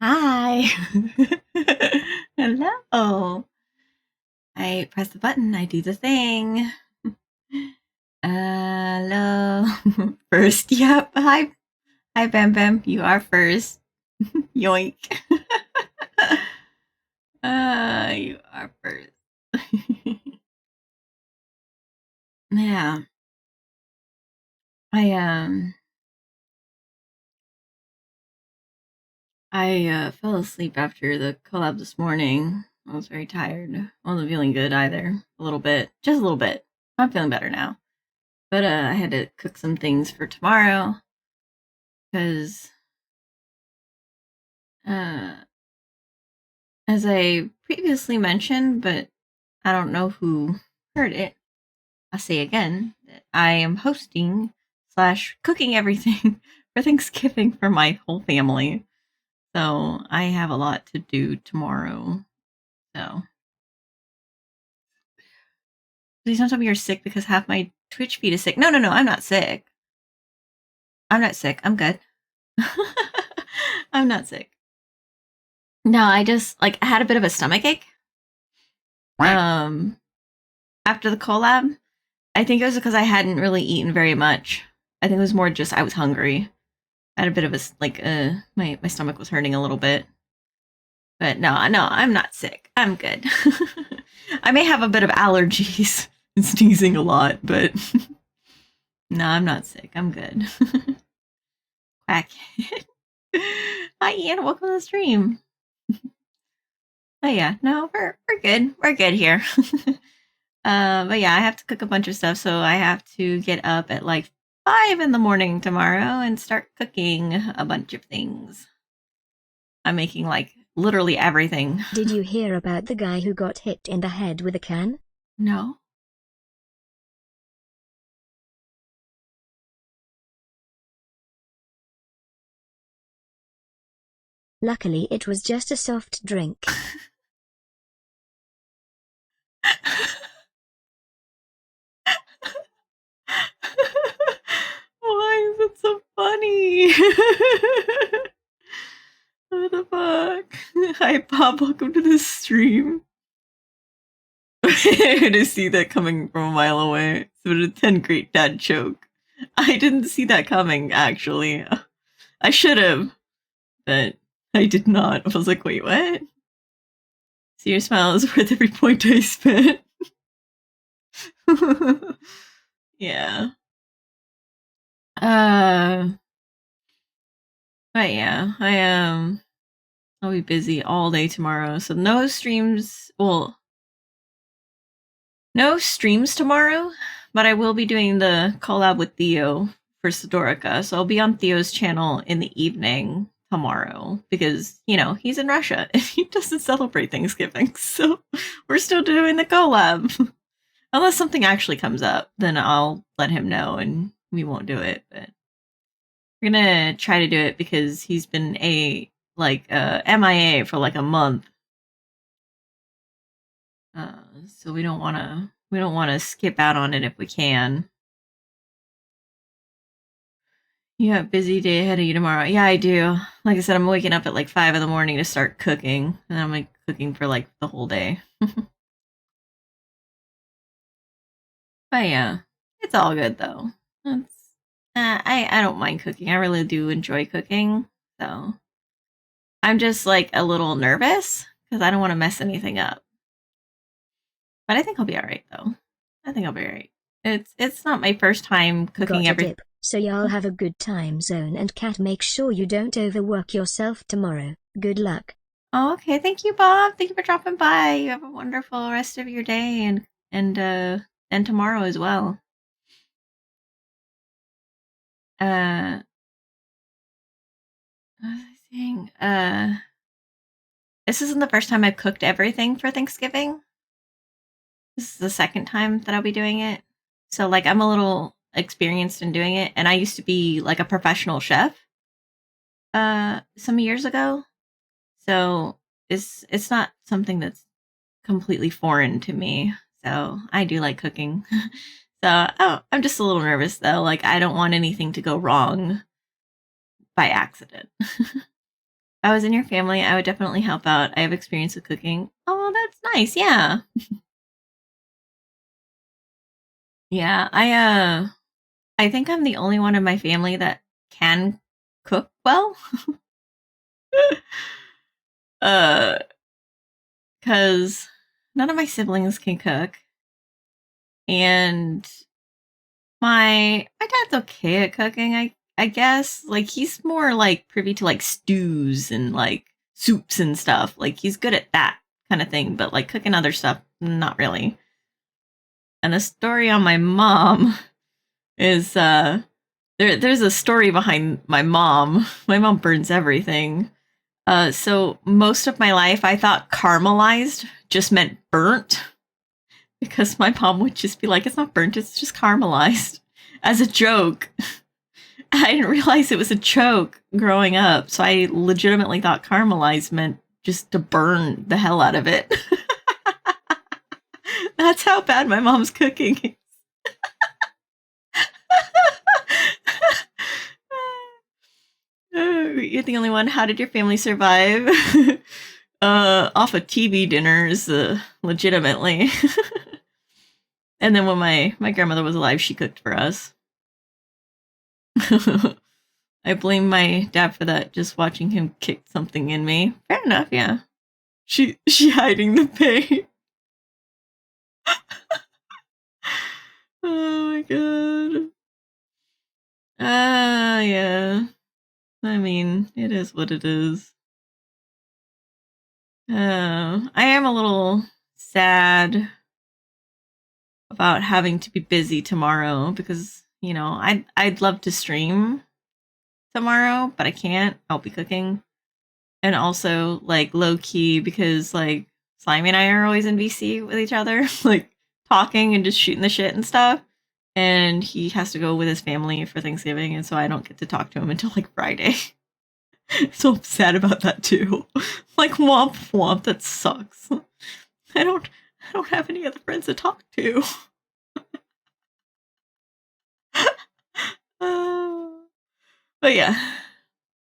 Hi. Hello. I press the button. I do the thing. Hello. First. Yep. Hi. Hi, Bam Bam. You are first. Yoink. You are first. Yeah. I fell asleep after the collab this morning. I was very tired. I wasn't feeling good either. A little bit. Just a little bit. I'm feeling better now. But I had to cook some things for tomorrow because, uh, as I previously mentioned, but I don't know who heard it, I'll say again that I am hosting slash cooking everything for Thanksgiving for my whole family. So I have a lot to do tomorrow. So please don't tell me you're sick because half my Twitch feed is sick. No, no, no, I'm not sick. I'm not sick. I'm good. I'm not sick. No, I just I had a bit of a stomach ache. Um, after the collab, I think it was because I hadn't really eaten very much. I think it was more just I was hungry. I had a bit of a my stomach was hurting a little bit. But no, no, I'm not sick. I'm good. I may have a bit of allergies and sneezing a lot, but no, I'm not sick. I'm good. Quack. Hi, Ian. Welcome to the stream. Oh yeah, no, we're good. We're good here. But yeah, I have to cook a bunch of stuff, so I have to get up at like 5 in the morning tomorrow and start cooking a bunch of things. I'm making like literally everything. Did you hear about the guy who got hit in the head with a can? No. Luckily it was just a soft drink. Why is it so funny? What the fuck? Hi, Bob. Welcome to the stream. To see that coming from a mile away. So a 10 great dad joke. I didn't see that coming, actually. I should have, but I did not. I was like, wait, what? So your smile is worth every point I spent. Yeah. Uh, but yeah, I'll be busy all day tomorrow. So no streams. Well, no streams tomorrow, but I will be doing the collab with Theo for Sidorica. So I'll be on Theo's channel in the evening tomorrow because, he's in Russia and he doesn't celebrate Thanksgiving. So we're still doing the collab. Unless something actually comes up, then I'll let him know and we won't do it. But we're gonna try to do it because he's been MIA for like a month. So we don't wanna skip out on it if we can. You have a busy day ahead of you tomorrow. Yeah, I do. Like I said, I'm waking up at like 5 in the morning to start cooking, and I'm like cooking for like the whole day. But yeah, it's all good though. I don't mind cooking. I really do enjoy cooking. So I'm just like a little nervous because I don't want to mess anything up. But I think I'll be all right though. I think I'll be all right. It's not my first time cooking Got a every. dip, so y'all have a good time zone, and Cat, make sure you don't overwork yourself tomorrow. Good luck. Oh, okay. Thank you, Bob. Thank you for dropping by. You have a wonderful rest of your day and tomorrow as well. Uh, what was I saying? This isn't the first time I've cooked everything for Thanksgiving. This is the second time that I'll be doing it. So like I'm a little experienced in doing it, and I used to be like a professional chef some years ago. So it's not something that's completely foreign to me. So I do like cooking. So I'm just a little nervous though. Like I don't want anything to go wrong by accident. I was in your family, I would definitely help out. I have experience with cooking. Oh, that's nice. Yeah. Yeah, I think I'm the only one in my family that can cook well. uh cuz none of my siblings can cook and my dad's okay at cooking, I guess. Like he's more like privy to like stews and like soups and stuff. Like he's good at that kind of thing, but like cooking other stuff, not really. And the story on my mom is there's a story behind my mom. My mom burns everything. So most of my life I thought caramelized just meant burnt because my mom would just be like, it's not burnt, it's just caramelized as a joke. I didn't realize it was a joke growing up, so I legitimately thought caramelized meant just to burn the hell out of it. That's how bad my mom's cooking is. You're the only one. How did your family survive? Off of TV dinners, legitimately. And then when my grandmother was alive, she cooked for us. I blame my dad for that, just watching him kick something in me. Fair enough, yeah. She hiding the pain. Oh my god. Yeah. I mean, it is what it is. I am a little sad about having to be busy tomorrow because, you know, I'd love to stream tomorrow, but I can't. I'll be cooking. And also like low key because like Slimy and I are always in VC with each other, like talking and just shooting the shit and stuff. And he has to go with his family for Thanksgiving, and so I don't get to talk to him until like Friday. So I'm sad about that too. Like womp womp, that sucks. I don't have any other friends to talk to. But yeah,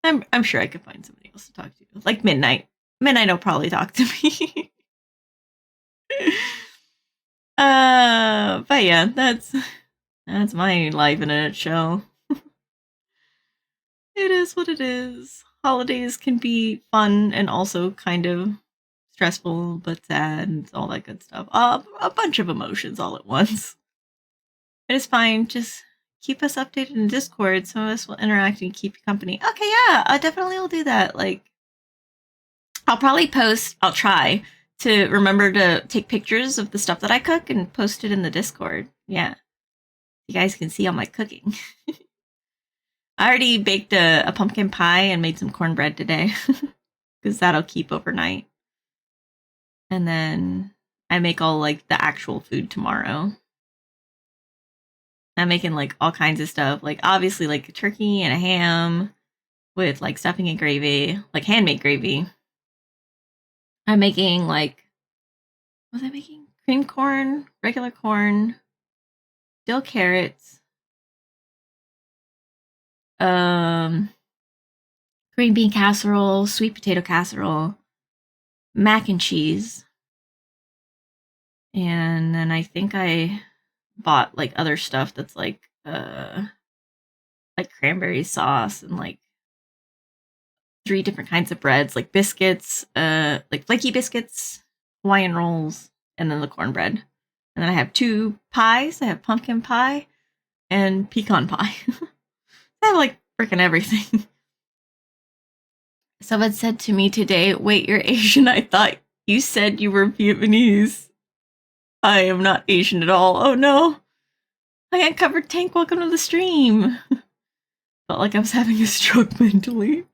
I'm sure I could find somebody else to talk to. Like Midnight. Midnight will probably talk to me. But yeah, that's my life in a nutshell. It is what it is. Holidays can be fun and also kind of stressful, but sad and all that good stuff. A bunch of emotions all at once. It is fine. Just keep us updated in Discord. Some of us will interact and keep you company. Okay, yeah, I definitely will do that. Like, I'll probably post. I'll try to remember to take pictures of the stuff that I cook and post it in the Discord. Yeah, you guys can see all my cooking. I already baked a pumpkin pie and made some cornbread today because that'll keep overnight. And then I make all like the actual food tomorrow. I'm making like all kinds of stuff, like obviously like a turkey and a ham with like stuffing and gravy, like handmade gravy. I'm making like, what was I making? Cream corn, regular corn, dill carrots, um, green bean casserole, sweet potato casserole, mac and cheese, and then I think I bought like other stuff that's like cranberry sauce and like 3 different kinds of breads, like biscuits, like flaky biscuits, Hawaiian rolls, and then the cornbread. And then I have 2 pies. I have pumpkin pie and pecan pie. I have like freaking everything. Someone said to me today, "Wait, you're Asian? I thought you said you were Vietnamese." I am not Asian at all. Oh no. I uncovered Tank. Welcome to the stream. Felt like I was having a stroke mentally.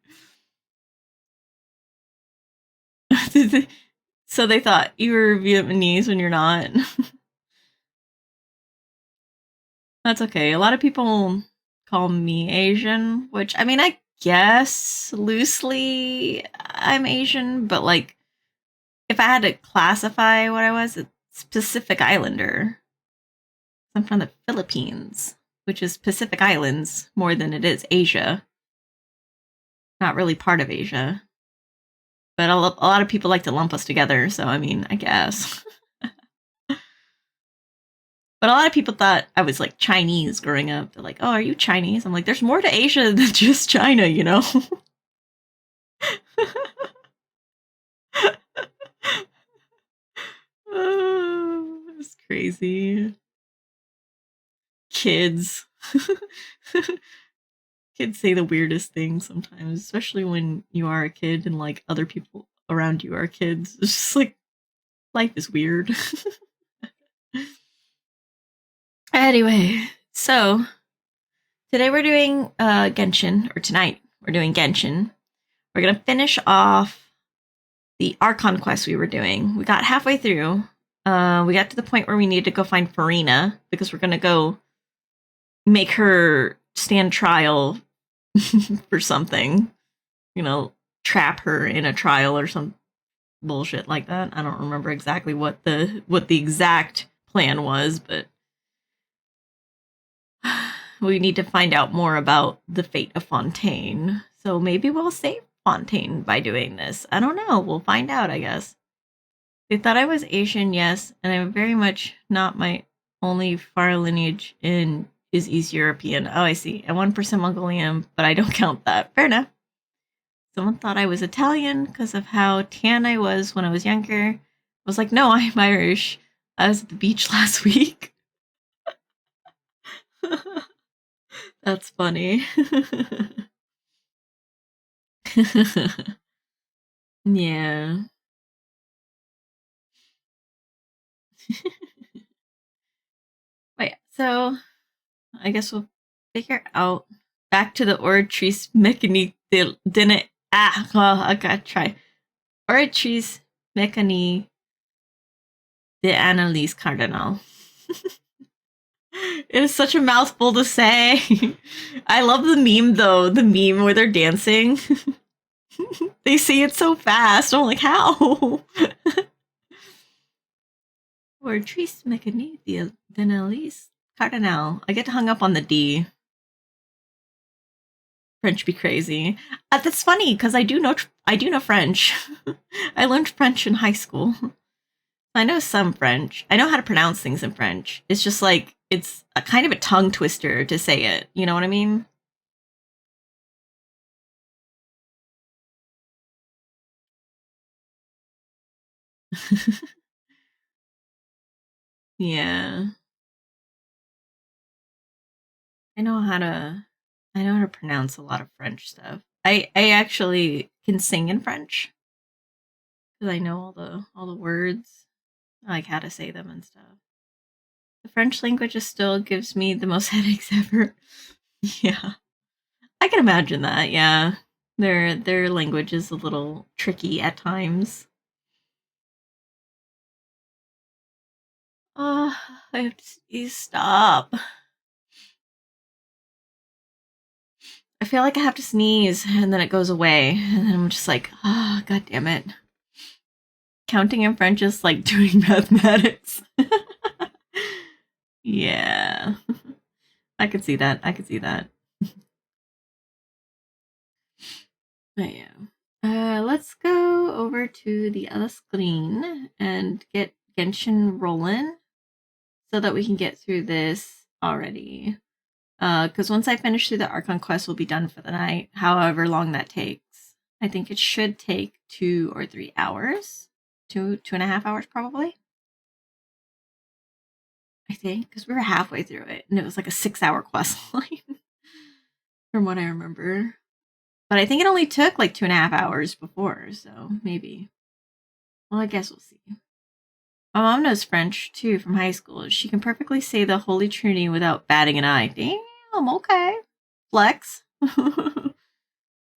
So they thought you were Vietnamese when you're not. That's okay. A lot of people call me Asian, which I mean, I guess loosely I'm Asian, but like if I had to classify what I was, it's Pacific Islander. I'm from the Philippines, which is Pacific Islands more than it is Asia. Not really part of Asia. But a lot of people like to lump us together, so I mean, I guess. But a lot of people thought I was like Chinese growing up. They're like, "Oh, are you Chinese?" I'm like, "There's more to Asia than just China, you know." It's crazy. Kids. Kids say the weirdest things sometimes, especially when you are a kid and like other people around you are kids. It's just like life is weird. Anyway, so today we're doing Genshin, or tonight we're doing Genshin. We're gonna finish off the Archon quest we were doing. We got halfway through. We got to the point where we need to go find Farina because we're gonna go make her stand trial for something. You know, trap her in a trial or some bullshit like that. I don't remember exactly what the exact plan was, but we need to find out more about the fate of Fontaine. So maybe we'll save Fontaine by doing this. I don't know. We'll find out, I guess. They thought I was Asian, yes, and I'm very much not. My only far lineage in is East European. Oh, I see. And 1% Mongolian, but I don't count that. Fair enough. Someone thought I was Italian because of how tan I was when I was younger. I was like, no, I'm Irish. I was at the beach last week. That's funny. Yeah. Wait, so I guess we'll figure out back to the Oratrice Mécanique de I gotta try. Oratrice Mécanique de Annalise Cardinal. It is such a mouthful to say. I love the meme though, the meme where they're dancing. They say it so fast. I'm like, how? Oratrice Mécanique de Annalise Cardinal. I get hung up on the D. French be crazy. That's funny because I do know French. I learned French in high school. I know some French. I know how to pronounce things in French. It's just like it's a kind of a tongue twister to say it. You know what I mean? Yeah. I know how to pronounce a lot of French stuff. I actually can sing in French because I know all the words, like how to say them and stuff. The French language just still gives me the most headaches ever. Yeah. I can imagine that, yeah. Their language is a little tricky at times. Uh, I have to stop. I feel like I have to sneeze and then it goes away. And then I'm just like, oh, god damn it. Counting in French is like doing mathematics. Yeah. I could see that. I could see that. But yeah. Let's go over to the other screen and get Genshin rolling so that we can get through this already. Because once I finish through the Archon quest, we'll be done for the night, however long that takes. I think it should take 2 or 3 hours. 2.5 hours, probably. I think, because we were halfway through it, and it was like a 6-hour quest line, from what I remember. But I think it only took like 2.5 hours before, so maybe. Well, I guess we'll see. My mom knows French too from high school. She can perfectly say the Holy Trinity without batting an eye. Damn, okay. Flex. That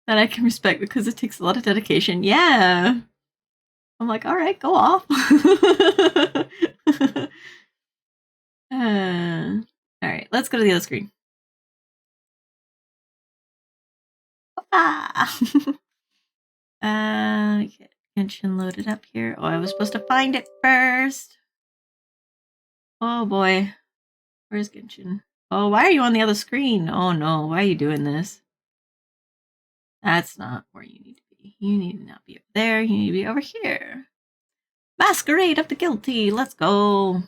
I can respect because it takes a lot of dedication. Yeah. I'm like, all right, go off. All right, let's go to the other screen. Ah. Get Genshin loaded up here. Oh, I was supposed to find it first. Oh boy. Where's Genshin? Oh, why are you on the other screen? Oh no, why are you doing this? That's not where you need to be. You need to not be over there. You need to be over here. Masquerade of the guilty. Let's go.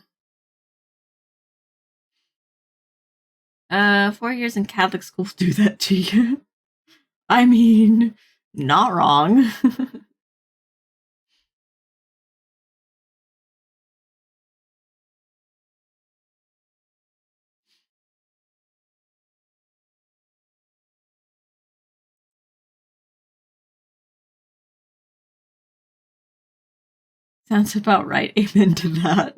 4 years in Catholic schools do that to you. I mean, not wrong. Sounds about right. Amen to that.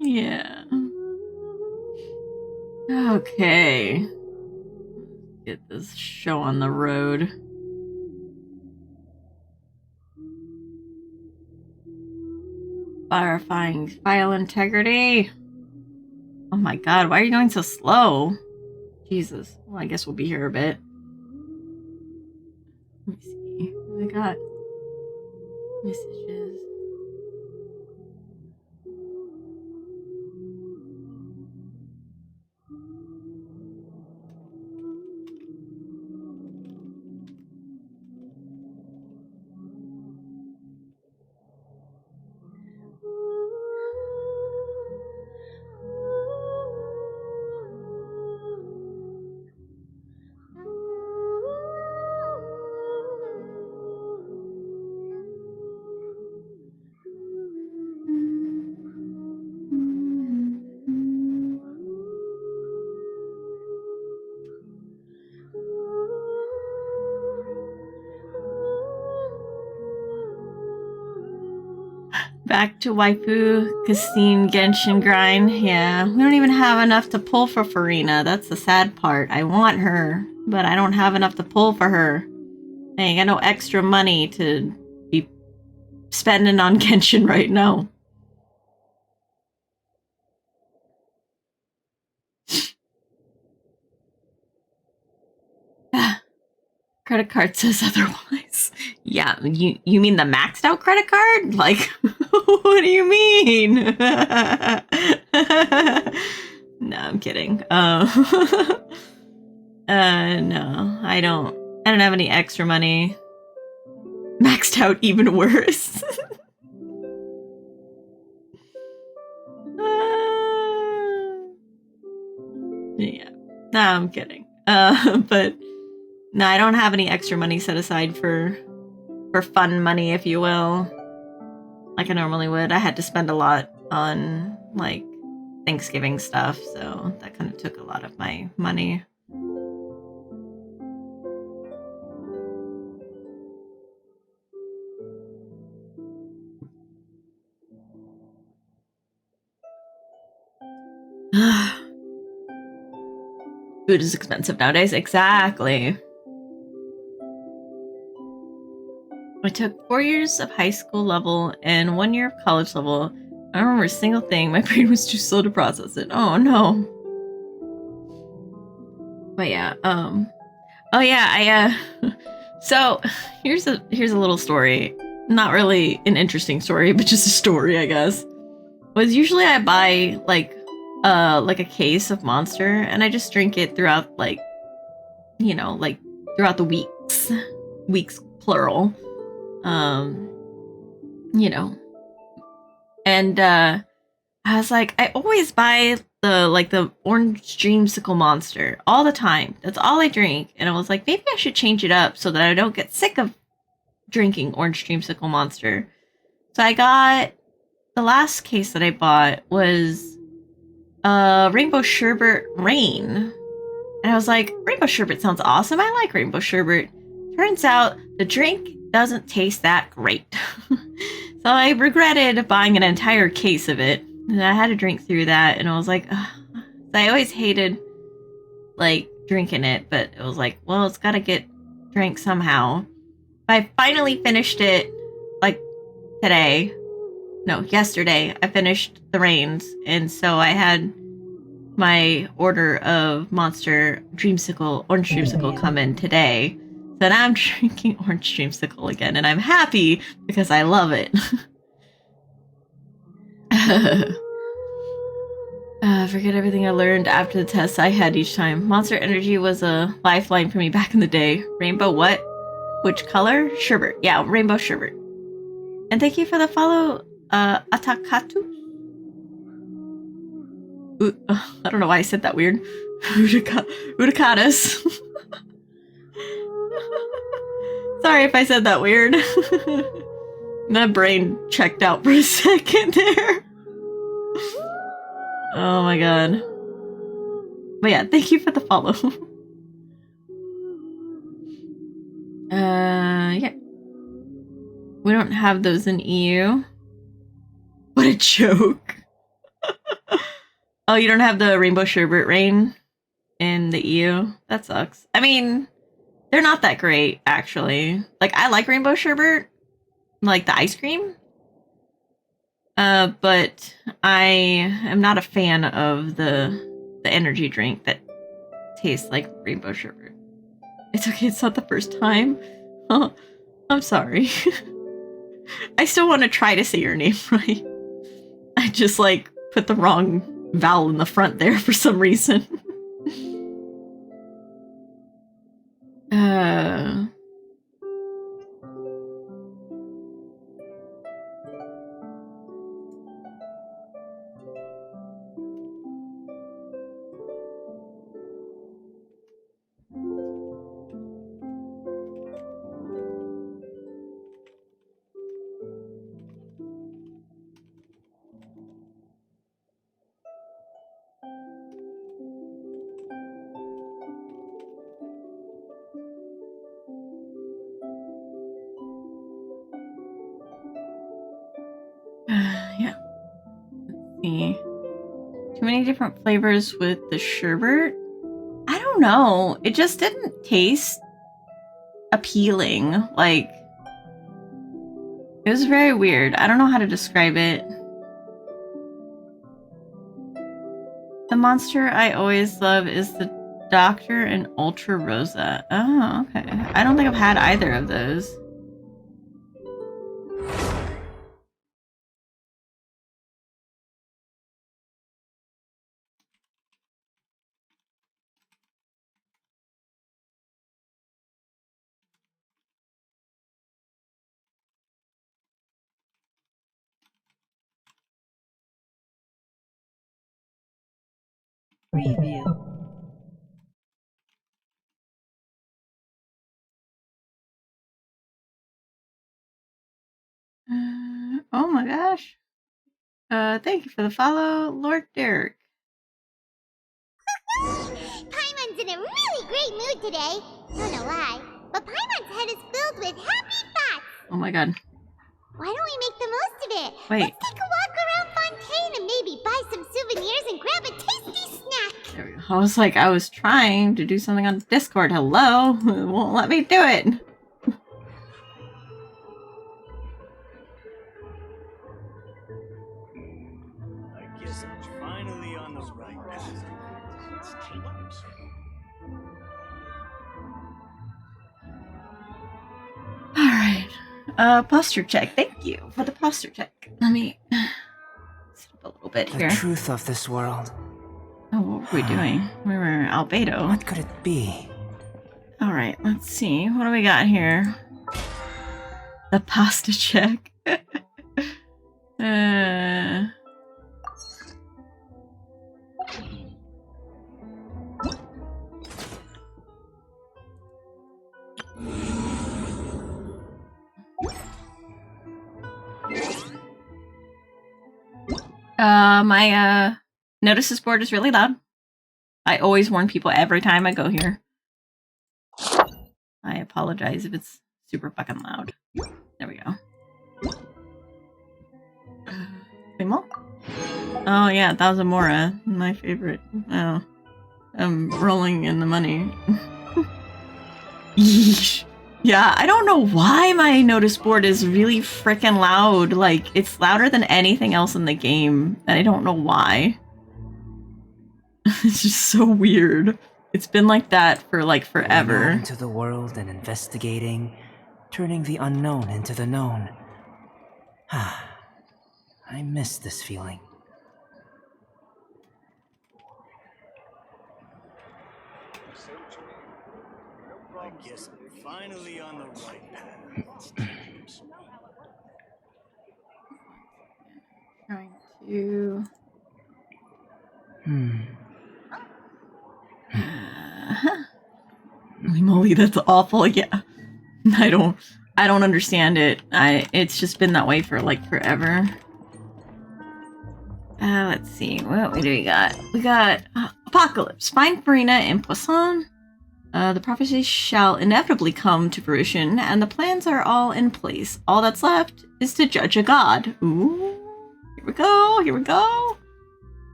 Yeah. Okay. Get this show on the road. Verifying file integrity. Oh my god, why are you going so slow? Jesus. Well, I guess we'll be here a bit. Let me see. I got messages. Back to waifu, Christine, Genshin grind. Yeah, we don't even have enough to pull for Farina. That's the sad part. I want her, but I don't have enough to pull for her. I ain't got no extra money to be spending on Genshin right now. Credit card says otherwise. Yeah, you mean the maxed out credit card? Like, what do you mean? No, I'm kidding. No, I don't have any extra money. Maxed out, even worse. Yeah, no, I'm kidding. But no, I don't have any extra money set aside for fun money, if you will, like I normally would. I had to spend a lot on like Thanksgiving stuff, so that kind of took a lot of my money. Food is expensive nowadays. Exactly. I took 4 years of high school level and 1 year of college level. I don't remember a single thing. My brain was too slow to process it. Oh no. But yeah, oh yeah, so here's a little story. Not really an interesting story, but just a story, I guess. Was usually I buy like a case of Monster and I just drink it throughout, like, you know, like throughout the weeks plural. You know. And I was like, I always buy the orange dreamsicle Monster all the time. That's all I drink. And I was like, maybe I should change it up so that I don't get sick of drinking orange dreamsicle Monster. So I got, the last case that I bought was Rainbow Sherbet Rain. And I was like, Rainbow Sherbet sounds awesome. I like Rainbow Sherbet. Turns out the drink doesn't taste that great. So I regretted buying an entire case of it. And I had to drink through that, and I was like, ugh. I always hated like drinking it, but it was like, well, it's gotta get drank somehow. I finally finished it like today. No, yesterday. I finished the Reigns, and so I had my order of Monster Dreamsicle, Orange Dreamsicle come in today. So now I'm drinking Orange Dreamsicle again, and I'm happy because I love it. Forget everything I learned after the tests I had each time. Monster Energy was a lifeline for me back in the day. Rainbow what? Which color? Sherbet. Yeah, rainbow sherbet. And thank you for the follow, Atakatu. I don't know why I said that weird. Utakatas. Sorry if I said that weird. My brain checked out for a second there. Oh my god. But yeah, thank you for the follow. Yeah. We don't have those in EU. What a joke. Oh, you don't have the rainbow sherbet rain in the EU? That sucks. I mean, they're not that great, actually. Like, I like rainbow sherbet, like the ice cream. But I am not a fan of the energy drink that tastes like rainbow sherbet. It's okay, it's not the first time. Oh, I'm sorry. I still want to try to say your name right. I just, like, put the wrong vowel in the front there for some reason. Yeah. Let's see. Too many different flavors with the sherbet? I don't know. It just didn't taste appealing. Like, it was very weird. I don't know how to describe it. The monster I always love is the Doctor and Ultra Rosa. Oh, okay. I don't think I've had either of those. Review. Oh my gosh. Thank you for the follow, Lord Derek. Paimon's in a really great mood today. Don't know why, but Paimon's head is filled with happy thoughts. Oh my god. Why don't we make the most of it? Wait. Let's take a walk around Fontaine and maybe buy some souvenirs and grab a tasty snack. There we go. I was trying to do something on Discord. Hello? It won't let me do it. I guess I'm finally on the right path. Alright. Posture check. Thank you for the posture check. Let me sit up a little bit here. The truth of this world. Oh, what were we doing? We were Albedo. What could it be? Alright, let's see. What do we got here? The pasta check. My notices board is really loud. I always warn people every time I go here. I apologize if it's super fucking loud. There we go. Primo? Oh yeah, Thousandmora, my favorite. Oh, I'm rolling in the money. Yeesh. Yeah, I don't know why my notice board is really freaking loud. Like, it's louder than anything else in the game, and I don't know why. It's just so weird. It's been like that for, like, forever. Going into the world and investigating, turning the unknown into the known. I miss this feeling. I guess I'm finally on the right path. Trying to. Holy moly, that's awful. Yeah, I don't understand it. It's just been that way for like forever. Let's see. What do we got? We got Apocalypse. Find Farina and Poisson. The prophecies shall inevitably come to fruition, and the plans are all in place. All that's left is to judge a god. Ooh. Here we go. Here we go.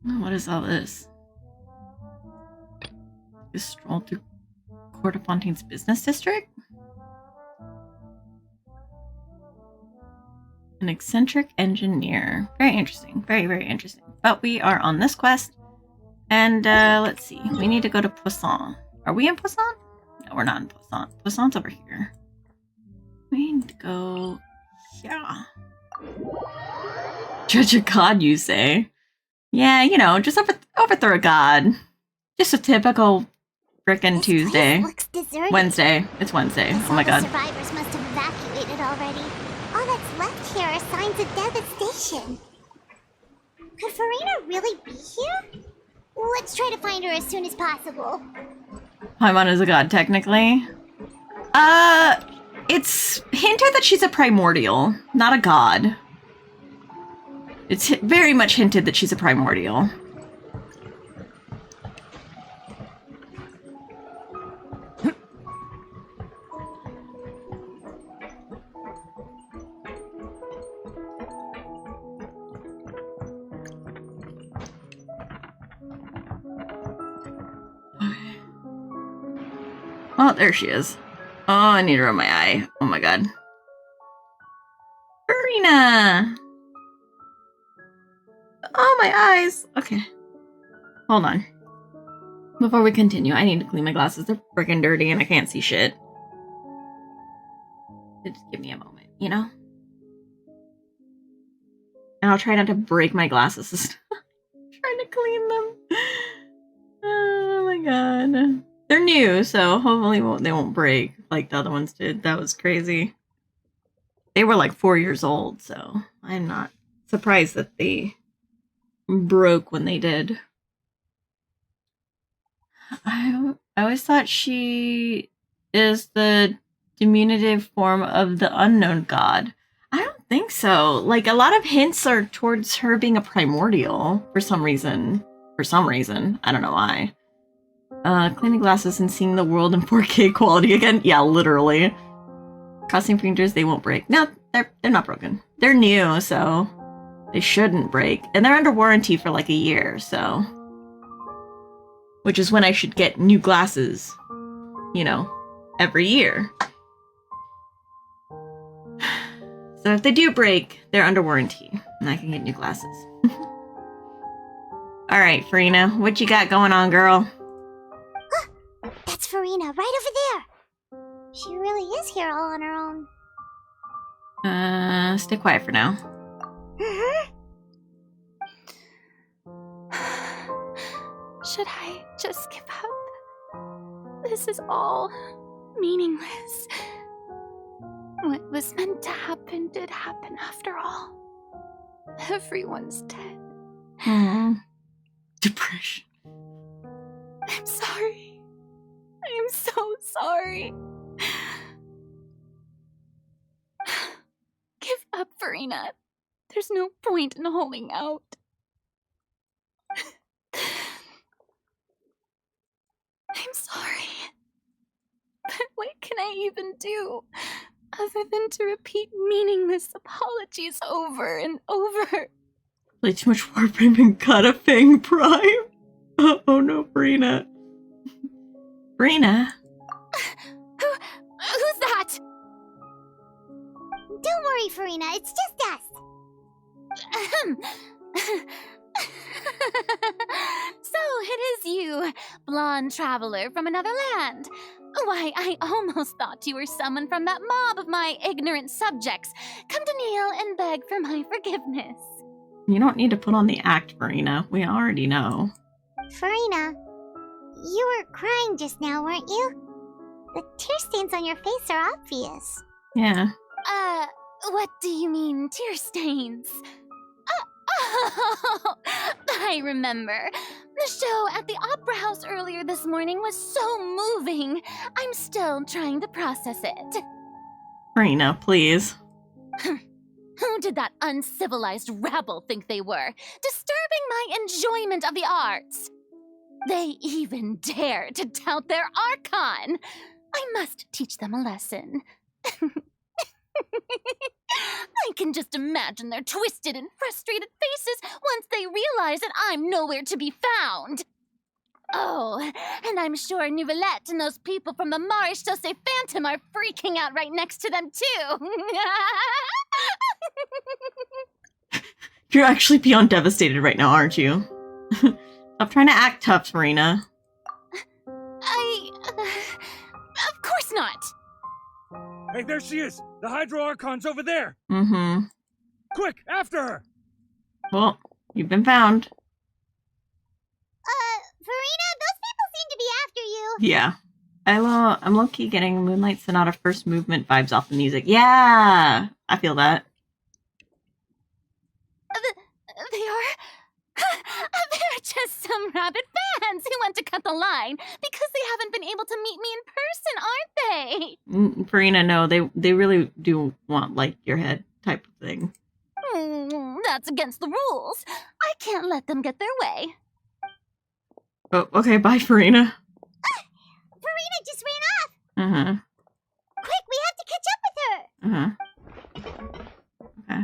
Oh, what is all this? Just stroll through Court of Fontaine's business district? An eccentric engineer. Very interesting. Very, very interesting. But we are on this quest. And let's see. We need to go to Poisson. Are we in Poisson? No, we're not in Poisson. Poisson's over here. We need to go here. Judge a god, you say? Yeah, you know, just overthrow a god. Just a typical frickin' Tuesday. Looks deserted. Wednesday. It's Wednesday. Oh my god. The survivors must have evacuated already. All that's left here are signs of devastation. Could Farina really be here? Let's try to find her as soon as possible. Paimon is a god, technically. It's hinted that she's a primordial, not a god. It's very much hinted that she's a primordial. Oh, there she is. Oh, I need her on my eye. Oh my god. Farina! Oh, my eyes! Okay. Hold on. Before we continue, I need to clean my glasses. They're freaking dirty and I can't see shit. Just give me a moment, you know? And I'll try not to break my glasses. Trying to clean them. Oh my god. They're new, so hopefully they won't break like the other ones did. That was crazy. They were like 4 years old, so I'm not surprised that they broke when they did. I always thought she is the diminutive form of the unknown god. I don't think so. Like, a lot of hints are towards her being a primordial for some reason. For some reason. I don't know why. Cleaning glasses and seeing the world in 4K quality again. Yeah, literally. Crossing fingers, they won't break. No, they're not broken. They're new, so they shouldn't break. And they're under warranty for like a year, so. Which is when I should get new glasses. You know, every year. So if they do break, they're under warranty. And I can get new glasses. Alright, Farina, what you got going on, girl? That's Farina, right over there. She really is here all on her own. Stay quiet for now. Should I just give up? This is all meaningless. What was meant to happen did happen after all. Everyone's dead. Depression. I'm sorry. I am so sorry. Give up, Farina. There's no point in holding out. I'm sorry. But what can I even do other than to repeat meaningless apologies over and over? Play too much Warframe and got a Fang Prime. Oh no, Farina. Farina? Who's that? Don't worry, Farina, it's just us. So it is you, blonde traveler from another land. Why, I almost thought you were someone from that mob of my ignorant subjects. Come to kneel and beg for my forgiveness. You don't need to put on the act, Farina. We already know. Farina, you were crying just now, weren't you? The tear stains on your face are obvious. Yeah. What do you mean, tear stains? Oh, I remember. The show at the Opera House earlier this morning was so moving. I'm still trying to process it. Farina, please. Who did that uncivilized rabble think they were, disturbing my enjoyment of the arts? They even dare to tout their Archon. I must teach them a lesson. I can just imagine their twisted and frustrated faces once they realize that I'm nowhere to be found. Oh, and I'm sure Nouvellette and those people from the Marche Chaussee Phantom are freaking out right next to them, too. You're actually beyond devastated right now, aren't you? Stop trying to act tough, Farina. Of course not. Hey, there she is! The Hydro Archon's over there! Mm-hmm. Quick, after her! Well, you've been found. Farina, those people seem to be after you. Yeah. I'm low-key getting Moonlight Sonata first movement vibes off the music. Yeah! I feel that. They're just some rabid fans who want to cut the line because they haven't been able to meet me in person, aren't they? Farina, no, they really do want, like, your head type of thing. That's against the rules. I can't let them get their way. Oh, okay, bye, Farina. Farina just ran off. Uh-huh. Quick, we have to catch up with her. Uh-huh. Okay.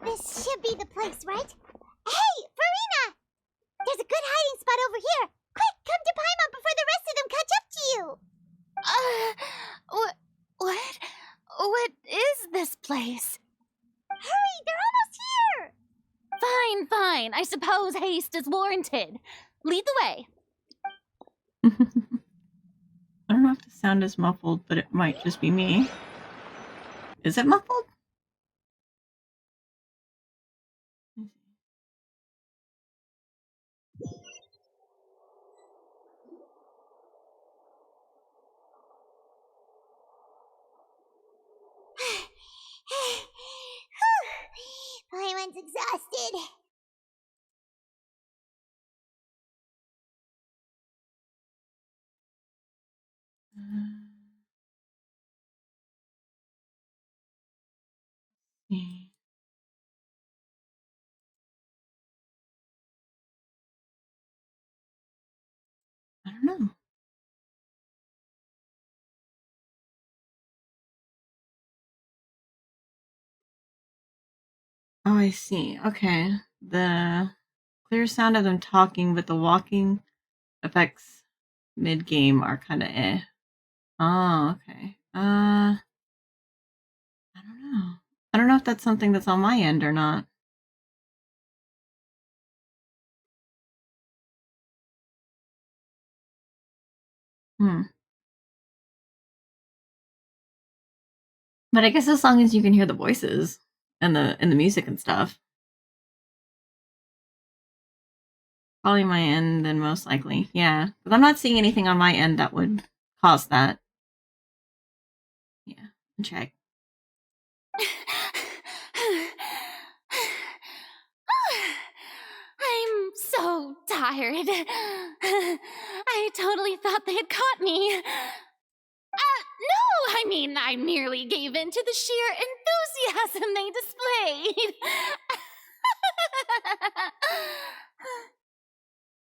This should be the place, right? Hey, Farina! There's a good hiding spot over here. Quick, come to Paimon before the rest of them catch up to you. What is this place? Hurry, they're almost here. Fine. I suppose haste is warranted. Lead the way. I don't know if the sound is muffled, but it might just be me. Is it muffled? Paimon's exhausted. See. I don't know. Oh, I see. Okay. The clear sound of them talking, but the walking effects mid-game are kind of eh. Oh, okay. I don't know. I don't know if that's something that's on my end or not. But I guess as long as you can hear the voices and the music and stuff. Probably my end then most likely. Yeah. But I'm not seeing anything on my end that would cause that. Yeah. Check. I'm so tired. I totally thought they had caught me. No, I mean, I merely gave in to the sheer enthusiasm they displayed.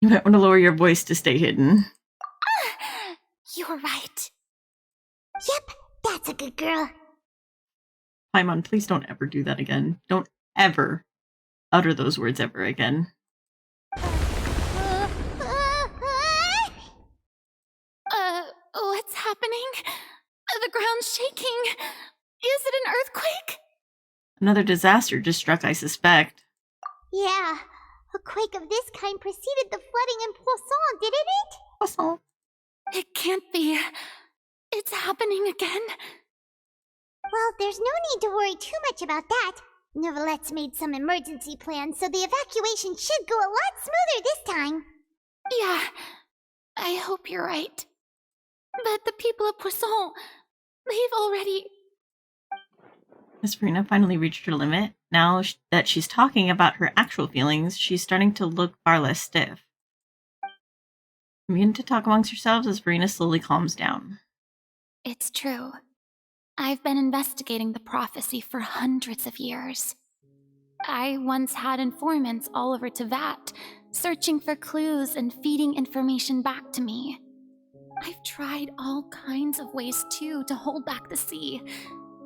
You might want to lower your voice to stay hidden. You're right. Yep, that's a good girl. Paimon, please don't ever do that again. Don't ever utter those words ever again. What's happening? The ground's shaking. Is it an earthquake? Another disaster just struck, I suspect. Yeah, a quake of this kind preceded the flooding in Poisson, didn't it? Awesome. It can't be. It's happening again. Well, there's no need to worry too much about that. Neverlette's made some emergency plans, so the evacuation should go a lot smoother this time. Yeah, I hope you're right. But the people of Poisson, they've already... As Verena finally reached her limit, now that she's talking about her actual feelings, she's starting to look far less stiff. You begin to talk amongst yourselves as Verena slowly calms down. It's true. I've been investigating the prophecy for hundreds of years. I once had informants all over Tevat, searching for clues and feeding information back to me. I've tried all kinds of ways, too, to hold back the sea.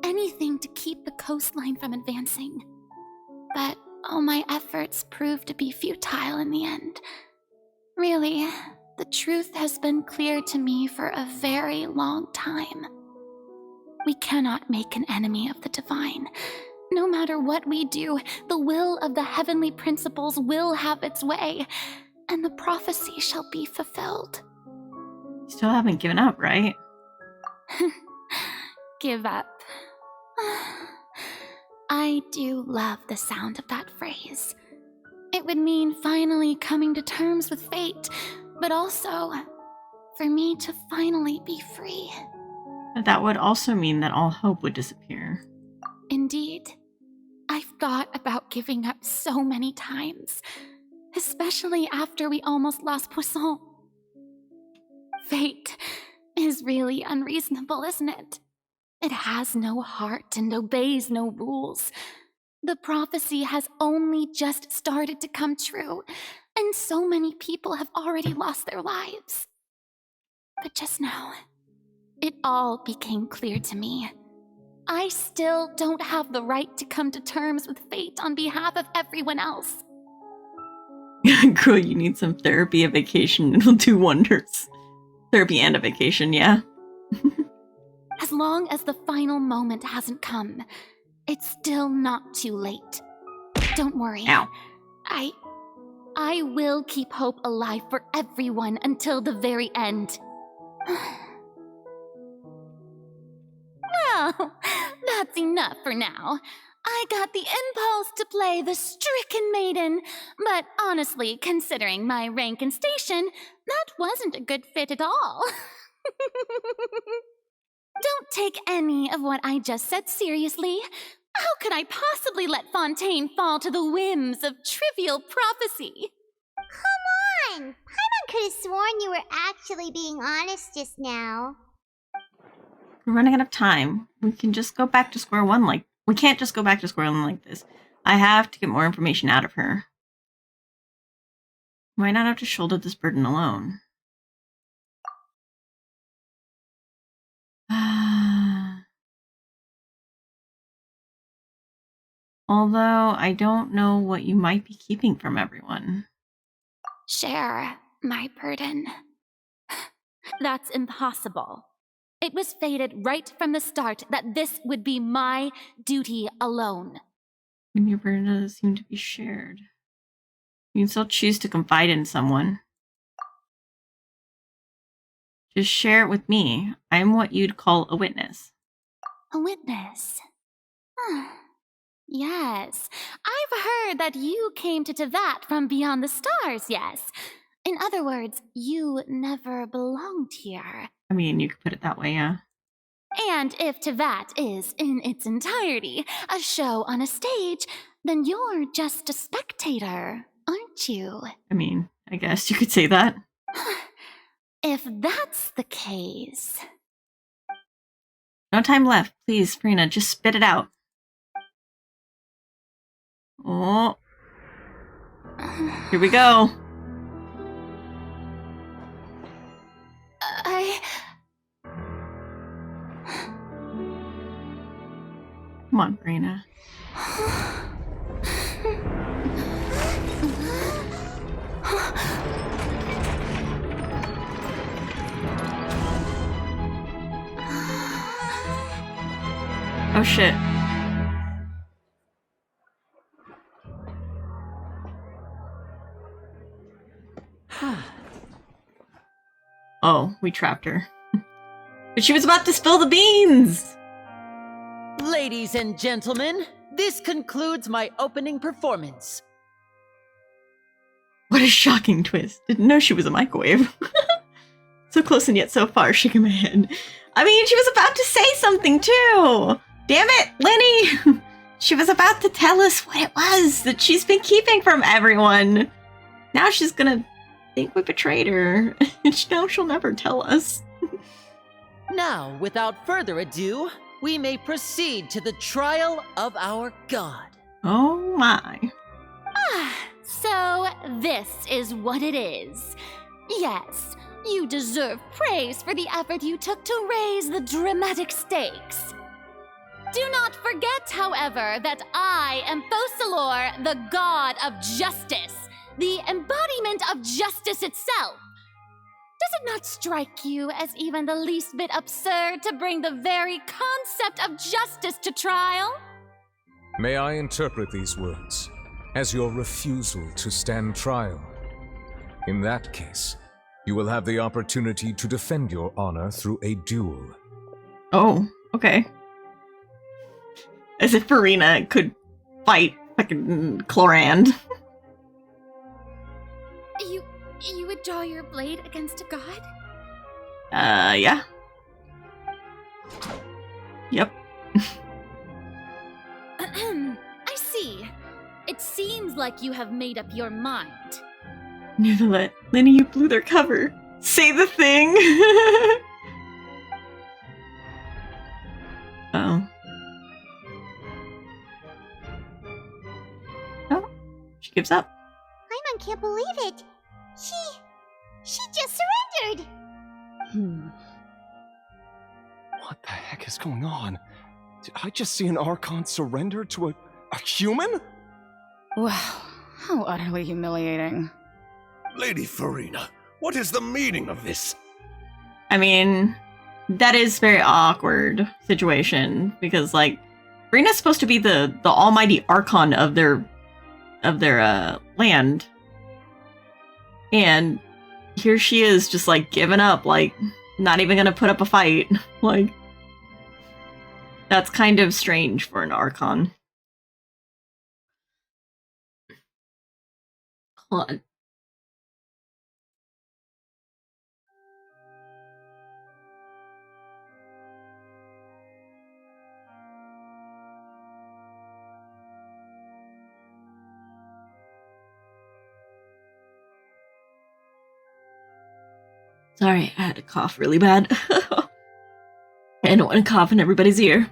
Anything to keep the coastline from advancing. But all my efforts proved to be futile in the end. Really, the truth has been clear to me for a very long time. We cannot make an enemy of the divine. No matter what we do, the will of the heavenly principles will have its way, and the prophecy shall be fulfilled. You still haven't given up, right? Give up. I do love the sound of that phrase. It would mean finally coming to terms with fate, but also for me to finally be free. But that would also mean that all hope would disappear. Indeed. I've thought about giving up so many times, especially after we almost lost Poisson. Fate is really unreasonable, isn't it? It has no heart and obeys no rules. The prophecy has only just started to come true, and so many people have already lost their lives. But just now, it all became clear to me. I still don't have the right to come to terms with fate on behalf of everyone else. Girl, you need some therapy, a vacation. It'll do wonders. Therapy and a vacation, yeah. As long as the final moment hasn't come, it's still not too late. Don't worry. Ow. I will keep hope alive for everyone until the very end. Well, that's enough for now. I got the impulse to play the stricken maiden, but honestly, considering my rank and station, that wasn't a good fit at all. Don't take any of what I just said seriously. How could I possibly let Fontaine fall to the whims of trivial prophecy? Come on! Paimon could have sworn you were actually being honest just now. We're running out of time. We can just go back to square one we can't just go back to square one like this. I have to get more information out of her. Might not have to shoulder this burden alone. Although, I don't know what you might be keeping from everyone. Share my burden. That's impossible. It was fated right from the start that this would be my duty alone. And your burden doesn't seem to be shared. You can still choose to confide in someone. Just share it with me. I'm what you'd call a witness. A witness? Yes. I've heard that you came to Tevat from beyond the stars, yes. In other words, you never belonged here. I mean, you could put it that way, yeah. And if Tevat is, in its entirety, a show on a stage, then you're just a spectator, aren't you? I mean, I guess you could say that. If that's the case... No time left. Please, Farina, just spit it out. Oh. Here we go. Come on, Farina. Oh shit. Oh, we trapped her. But she was about to spill the beans! Ladies and gentlemen, this concludes my opening performance. What a shocking twist. Didn't know she was a microwave. So close and yet so far, shaking my head. I mean, she was about to say something too! Damn it, Lenny! She was about to tell us what it was that she's been keeping from everyone. Now she's gonna think we betrayed her. And now she'll never tell us. Now, without further ado, we may proceed to the trial of our god. Oh my. So this is what it is. Yes, you deserve praise for the effort you took to raise the dramatic stakes. Do not forget, however, that I am Fosalor, the god of justice, the embodiment of justice itself. Does it not strike you as even the least bit absurd to bring the very concept of justice to trial? May I interpret these words as your refusal to stand trial? In that case, you will have the opportunity to defend your honor through a duel. Oh, okay. As if Farina could fight fucking Chlorand. You would draw your blade against a god? Yeah. Yep. I see. It seems like you have made up your mind. Nevertheless, Lenny, you blew their cover. Say the thing! Oh. Oh, she gives up. Paimon can't believe it. She just surrendered. What the heck is going on? Did I just see an Archon surrender to a human? Wow, how utterly humiliating. Lady Farina, what is the meaning of this? I mean, that is very awkward situation because, like, Farina's supposed to be the almighty Archon of their land, and here she is just like giving up, like not even gonna put up a fight. Like, that's kind of strange for an Archon. Hold on. Sorry, I had to cough really bad. I don't want to cough in everybody's ear.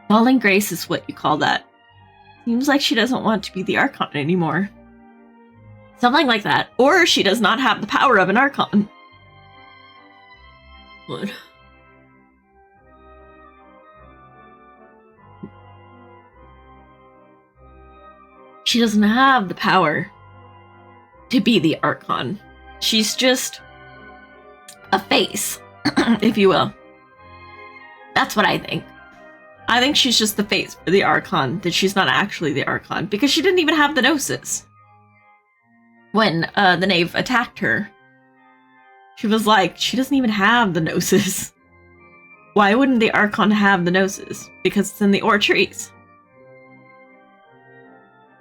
Falling grace is what you call that. Seems like she doesn't want to be the Archon anymore. Something like that. Or she does not have the power of an Archon. What? She doesn't have the power to be the Archon. She's just a face, if you will. That's what I think. I think she's just the face for the Archon, that she's not actually the Archon, because she didn't even have the Gnosis. When the knave attacked her, she was like, she doesn't even have the Gnosis. Why wouldn't the Archon have the Gnosis? Because it's in the Oratrice.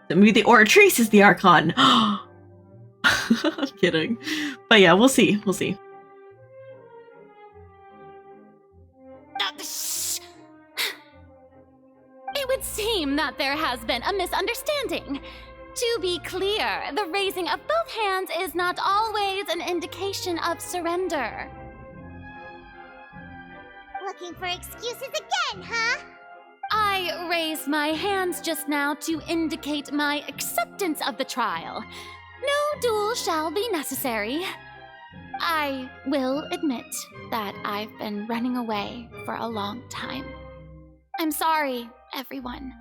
So maybe the Oratrice is the Archon. I'm kidding. But yeah, we'll see. We'll see. It would seem that there has been a misunderstanding. To be clear, the raising of both hands is not always an indication of surrender. Looking for excuses again, huh? I raised my hands just now to indicate my acceptance of the trial. No duel shall be necessary. I will admit that I've been running away for a long time. I'm sorry, everyone.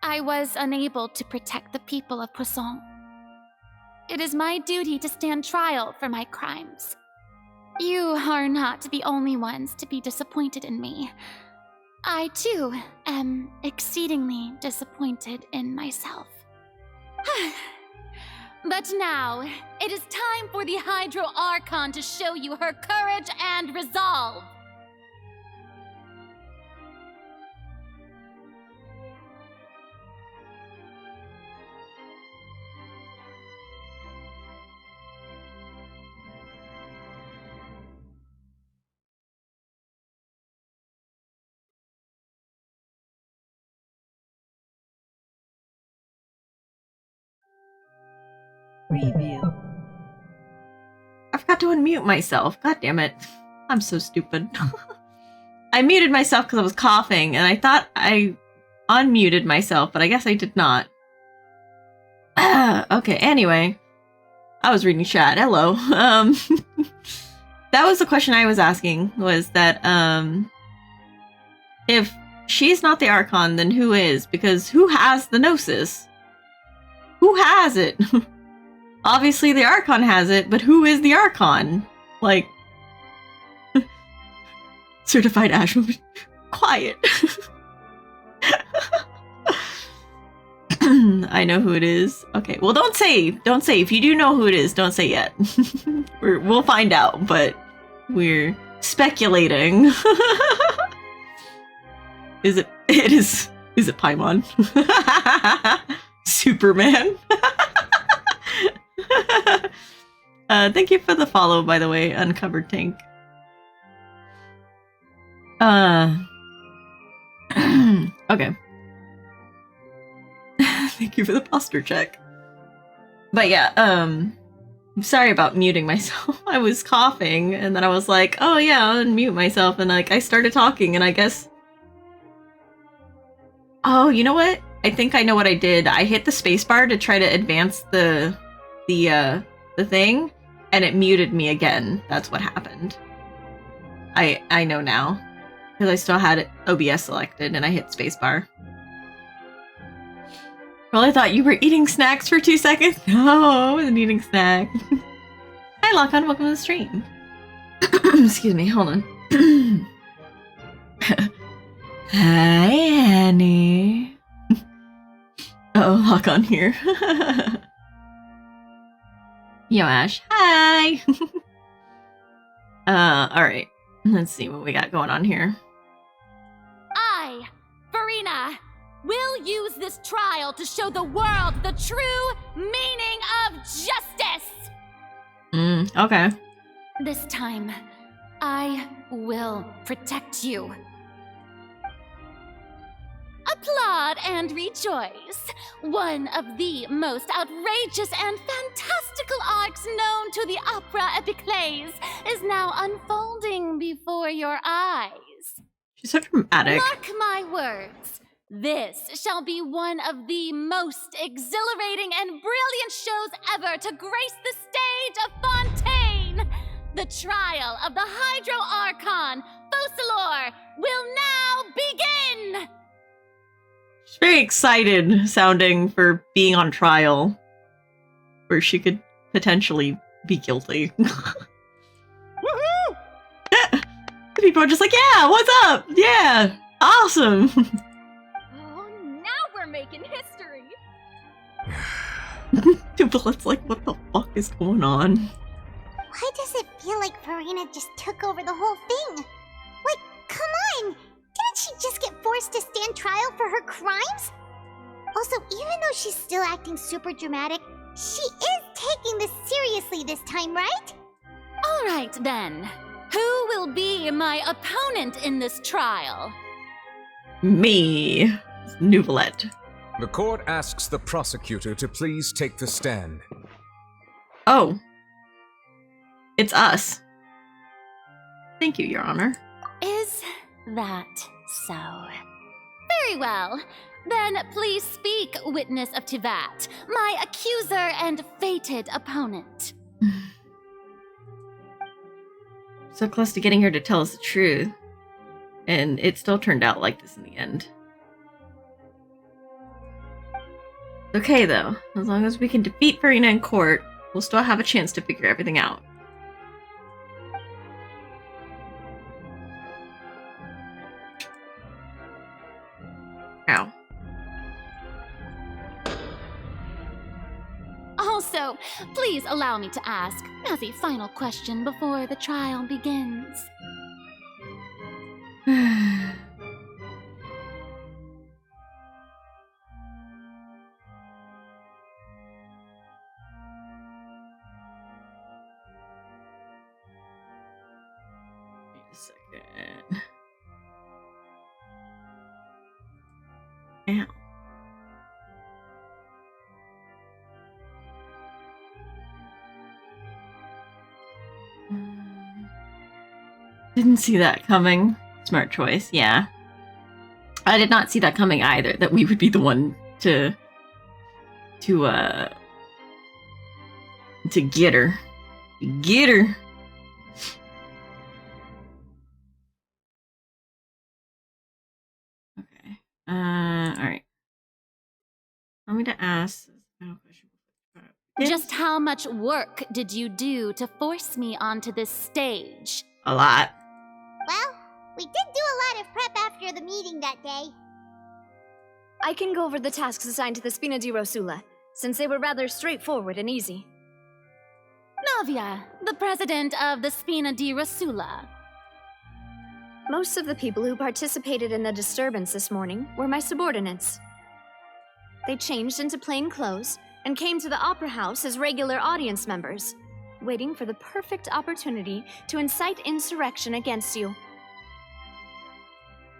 I was unable to protect the people of Poisson. It is my duty to stand trial for my crimes. You are not the only ones to be disappointed in me. I, too, am exceedingly disappointed in myself. But now, it is time for the Hydro Archon to show you her courage and resolve. Review. I forgot to unmute myself. God damn it. I'm so stupid. I muted myself because I was coughing, and I thought I unmuted myself, but I guess I did not. Okay, anyway. I was reading chat. Hello. That was the question I was asking, was that, if she's not the Archon, then who is? Because who has the Gnosis? Who has it? Obviously the Archon has it, but who is the Archon? Like, certified Ash woman. Quiet. I know who it is. Okay, well don't say. If you do know who it is, don't say yet. We'll find out, but we're speculating. Is it Paimon? Superman? Thank you for the follow, by the way, Uncovered Tank. Okay. Thank you for the posture check. But yeah, I'm sorry about muting myself. I was coughing, and then I was like, oh yeah, I'll unmute myself, and like I started talking, and I guess... Oh, you know what? I think I know what I did. I hit the spacebar to try to advance the thing, and it muted me again. That's what happened. I know now. Because I still had OBS selected, and I hit spacebar. Well, I thought you were eating snacks for 2 seconds. No, I wasn't eating snack. Hi, Lockhon. Welcome to the stream. Excuse me. Hold on. Hi, Annie. Uh-oh, Lockhon here. Yo, Ash. Hi. Alright. Let's see what we got going on here. I, Farina, will use this trial to show the world the true meaning of justice! Okay. This time, I will protect you. Applaud and rejoice! One of the most outrageous and fantastical arcs known to the opera epiclese is now unfolding before your eyes. She's so dramatic. Mark my words. This shall be one of the most exhilarating and brilliant shows ever to grace the stage of Fontaine. The trial of the Hydro Archon, Focalor, will now begin! She's very excited sounding for being on trial, where she could potentially be guilty. Woohoo! People are just like, yeah, what's up? Yeah, awesome. Oh, now we're making history. Dupelet's like, what the fuck is going on? Why does it feel like Farina just took over the whole thing? Like, come on! Didn't she just get forced to stand trial for her crimes? Also, even though she's still acting super dramatic, she is taking this seriously this time, right? All right, then. Who will be my opponent in this trial? Me, Nuvelet. The court asks the prosecutor to please take the stand. Oh. It's us. Thank you, Your Honor. Is that so? Very well. Then please speak, witness of Tivat, my accuser and fated opponent. So close to getting her to tell us the truth. And it still turned out like this in the end. Okay, though. As long as we can defeat Farina in court, we'll still have a chance to figure everything out. So, please allow me to ask, as a final question before the trial begins. Wait a second. Ow. Didn't see that coming. Smart choice, yeah. I did not see that coming either, that we would be the one to get her. Get her. Okay. Alright. Want me to ask Just how much work did you do to force me onto this stage? a lot. Well, we did do a lot of prep after the meeting that day. I can go over the tasks assigned to the Spina di Rosula, since they were rather straightforward and easy. Navia, the president of the Spina di Rosula. Most of the people who participated in the disturbance this morning were my subordinates. They changed into plain clothes and came to the Opera House as regular audience members, waiting for the perfect opportunity to incite insurrection against you.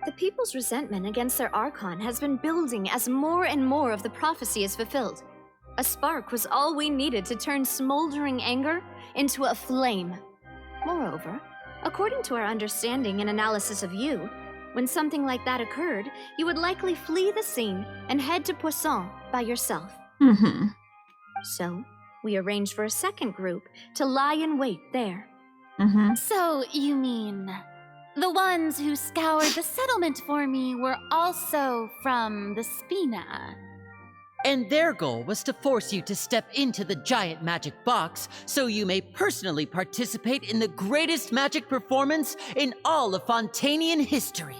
The people's resentment against their Archon has been building as more and more of the prophecy is fulfilled. A spark was all we needed to turn smoldering anger into a flame. Moreover, according to our understanding and analysis of you, when something like that occurred, you would likely flee the scene and head to Poisson by yourself. Mm-hmm. So, we arranged for a second group to lie in wait there. Mm-hmm. So, you mean the ones who scoured the settlement for me were also from the Spina? And their goal was to force you to step into the giant magic box so you may personally participate in the greatest magic performance in all of Fontanian history.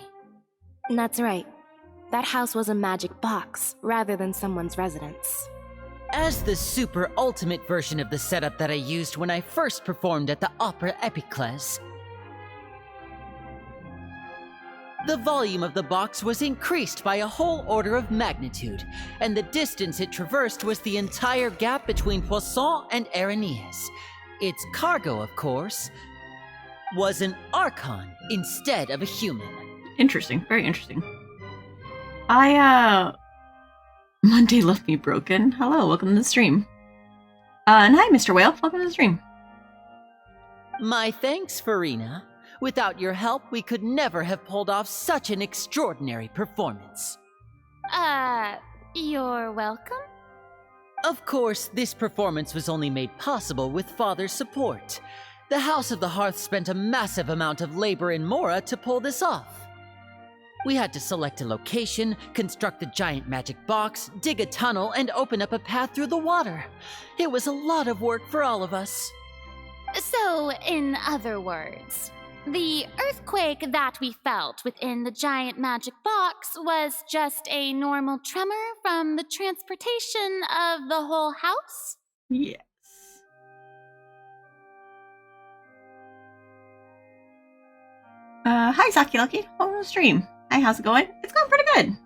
That's right. That house was a magic box rather than someone's residence. As the super ultimate version of the setup that I used when I first performed at the Opera Epiclese, the volume of the box was increased by a whole order of magnitude, and the distance it traversed was the entire gap between Poisson and Aranias. Its cargo, of course, was an Archon instead of a human. Interesting. Very interesting. Monday left me broken. Hello, welcome to the stream. And hi, Mr. Whale. Welcome to the stream. My thanks, Farina. Without your help, we could never have pulled off such an extraordinary performance. You're welcome? Of course, this performance was only made possible with Father's support. The House of the Hearth spent a massive amount of labor in Mora to pull this off. We had to select a location, construct the giant magic box, dig a tunnel, and open up a path through the water. It was a lot of work for all of us. So, in other words, the earthquake that we felt within the giant magic box was just a normal tremor from the transportation of the whole house? Yes. Hi, Zaki Lucky. Welcome to the stream. Hi, how's it going? It's going pretty good.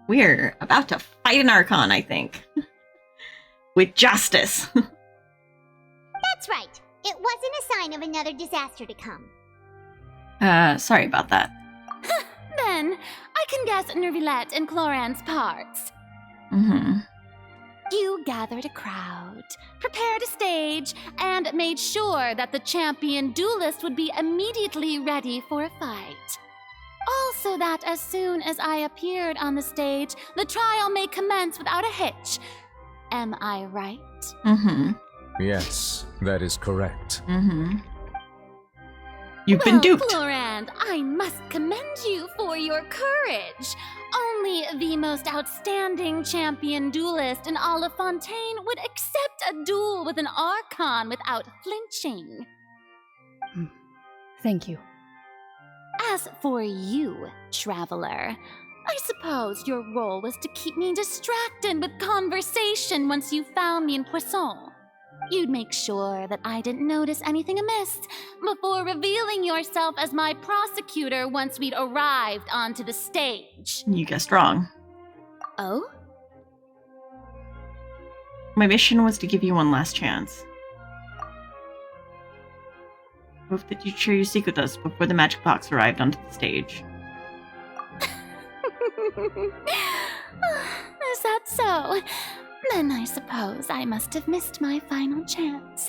We're about to fight an Archon, I think. With justice. That's right. It wasn't a sign of another disaster to come. Sorry about that. Then, I can guess Nervilette and Cloran's parts. Mm-hmm. You gathered a crowd, prepared a stage, and made sure that the champion duelist would be immediately ready for a fight. Also that as soon as I appeared on the stage, the trial may commence without a hitch. Am I right? Mm-hmm. Yes, that is correct. Mm-hmm. You've been duped. Florand, I must commend you for your courage. Only the most outstanding champion duelist in all of Fontaine would accept a duel with an Archon without flinching. Thank you. As for you, Traveler, I suppose your role was to keep me distracted with conversation once you found me in Poisson. You'd make sure that I didn't notice anything amiss before revealing yourself as my prosecutor once we'd arrived onto the stage. You guessed wrong. Oh? My mission was to give you one last chance. Hope that you'd share your secret with us before the magic box arrived onto the stage. Is that so? Then I suppose I must have missed my final chance.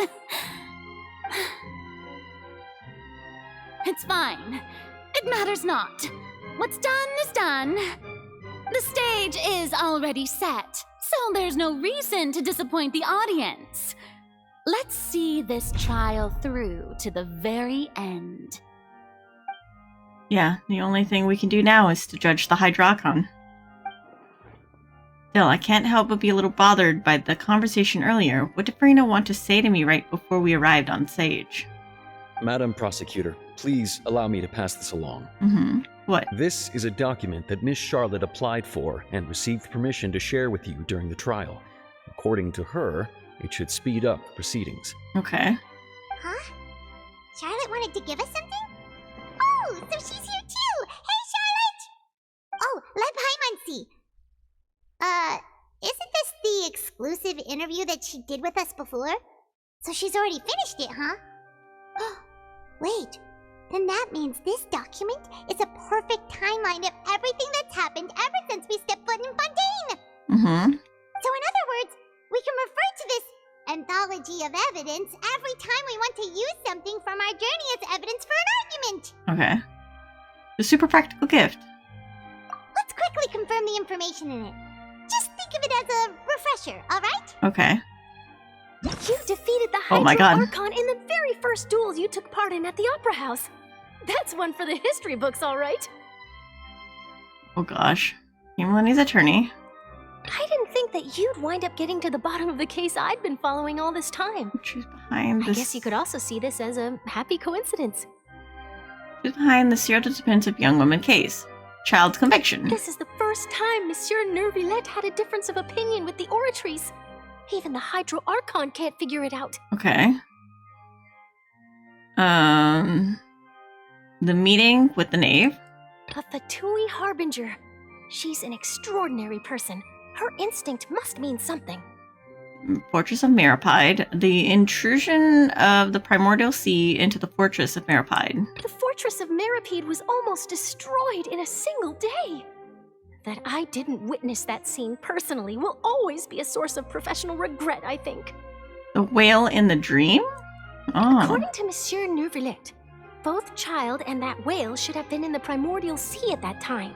It's fine. It matters not. What's done is done. The stage is already set, so there's no reason to disappoint the audience. Let's see this trial through to the very end. Yeah, the only thing we can do now is to judge the Archon. Still, I can't help but be a little bothered by the conversation earlier. What did Farina want to say to me right before we arrived on stage? Madam Prosecutor, please allow me to pass this along. What? This is a document that Miss Charlotte applied for and received permission to share with you during the trial. According to her, it should speed up the proceedings. Okay. Huh? Charlotte wanted to give us something? Oh, so she's here too! Hey, Charlotte! Oh, let Paimon see. Isn't this the exclusive interview that she did with us before? So she's already finished it, huh? Wait, then that means this document is a perfect timeline of everything that's happened ever since we stepped foot in Fontaine! So in other words, we can refer to this anthology of evidence every time we want to use something from our journey as evidence for an argument! Okay. The super practical gift. Let's quickly confirm the information in it. Just think of it as a refresher, alright? Okay. You defeated the Oh my Hydro God. Archon in the very first duels you took part in at the Opera House. That's one for the history books, all right. Oh gosh. Melani's attorney. I didn't think that you'd wind up getting to the bottom of the case I'd been following all this time. She's behind I this. guess you could also see this as a happy coincidence. She's behind the serial disappearance of young woman case. Child conviction. This is the first time Monsieur Nervillette had a difference of opinion with the Oratrice. Even the Hydro Archon can't figure it out. Okay. The meeting with the knave. A Fatui Harbinger. She's an extraordinary person. Her instinct must mean something. Fortress of Meripide. The intrusion of the primordial sea into the fortress of Meripide. The fortress of Meripede was almost destroyed in a single day. That I didn't witness that scene personally will always be a source of professional regret, I think. The whale in the dream? Oh. According to Monsieur Nervillette, both Child and that whale should have been in the primordial sea at that time.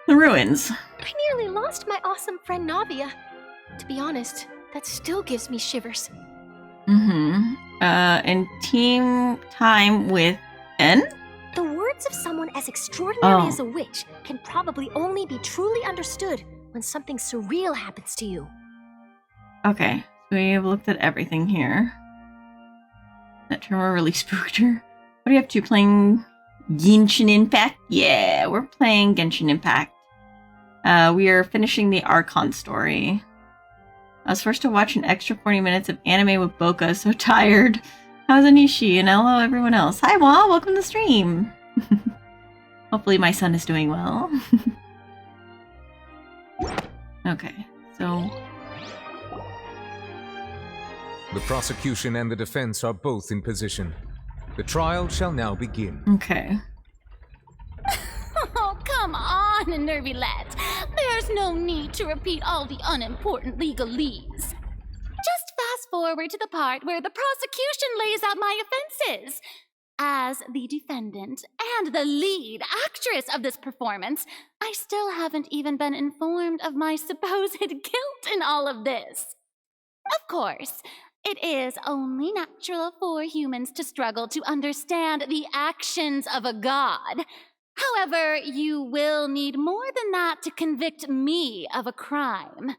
The ruins. I nearly lost my awesome friend Navia. To be honest, that still gives me shivers. And team time with N? The words of someone as extraordinary Oh. as a witch can probably only be truly understood when something surreal happens to you. Okay, so we've looked at everything here. That term really spooked her. What are you up to? Playing Genshin Impact? Yeah, we're playing Genshin Impact. We are finishing the Archon story. I was forced to watch an extra 40 minutes of anime with Boka, so tired. How's Anishi? And hello everyone else. Hi Wa, welcome to the stream. Hopefully my son is doing well. Okay, so... The prosecution and the defense are both in position. The trial shall now begin. Okay. Oh, come on, Nervillette. There's no need to repeat all the unimportant legalese. Just fast forward to the part where the prosecution lays out my offenses. As the defendant and the lead actress of this performance, I still haven't even been informed of my supposed guilt in all of this. Of course, it is only natural for humans to struggle to understand the actions of a god. However, you will need more than that to convict me of a crime.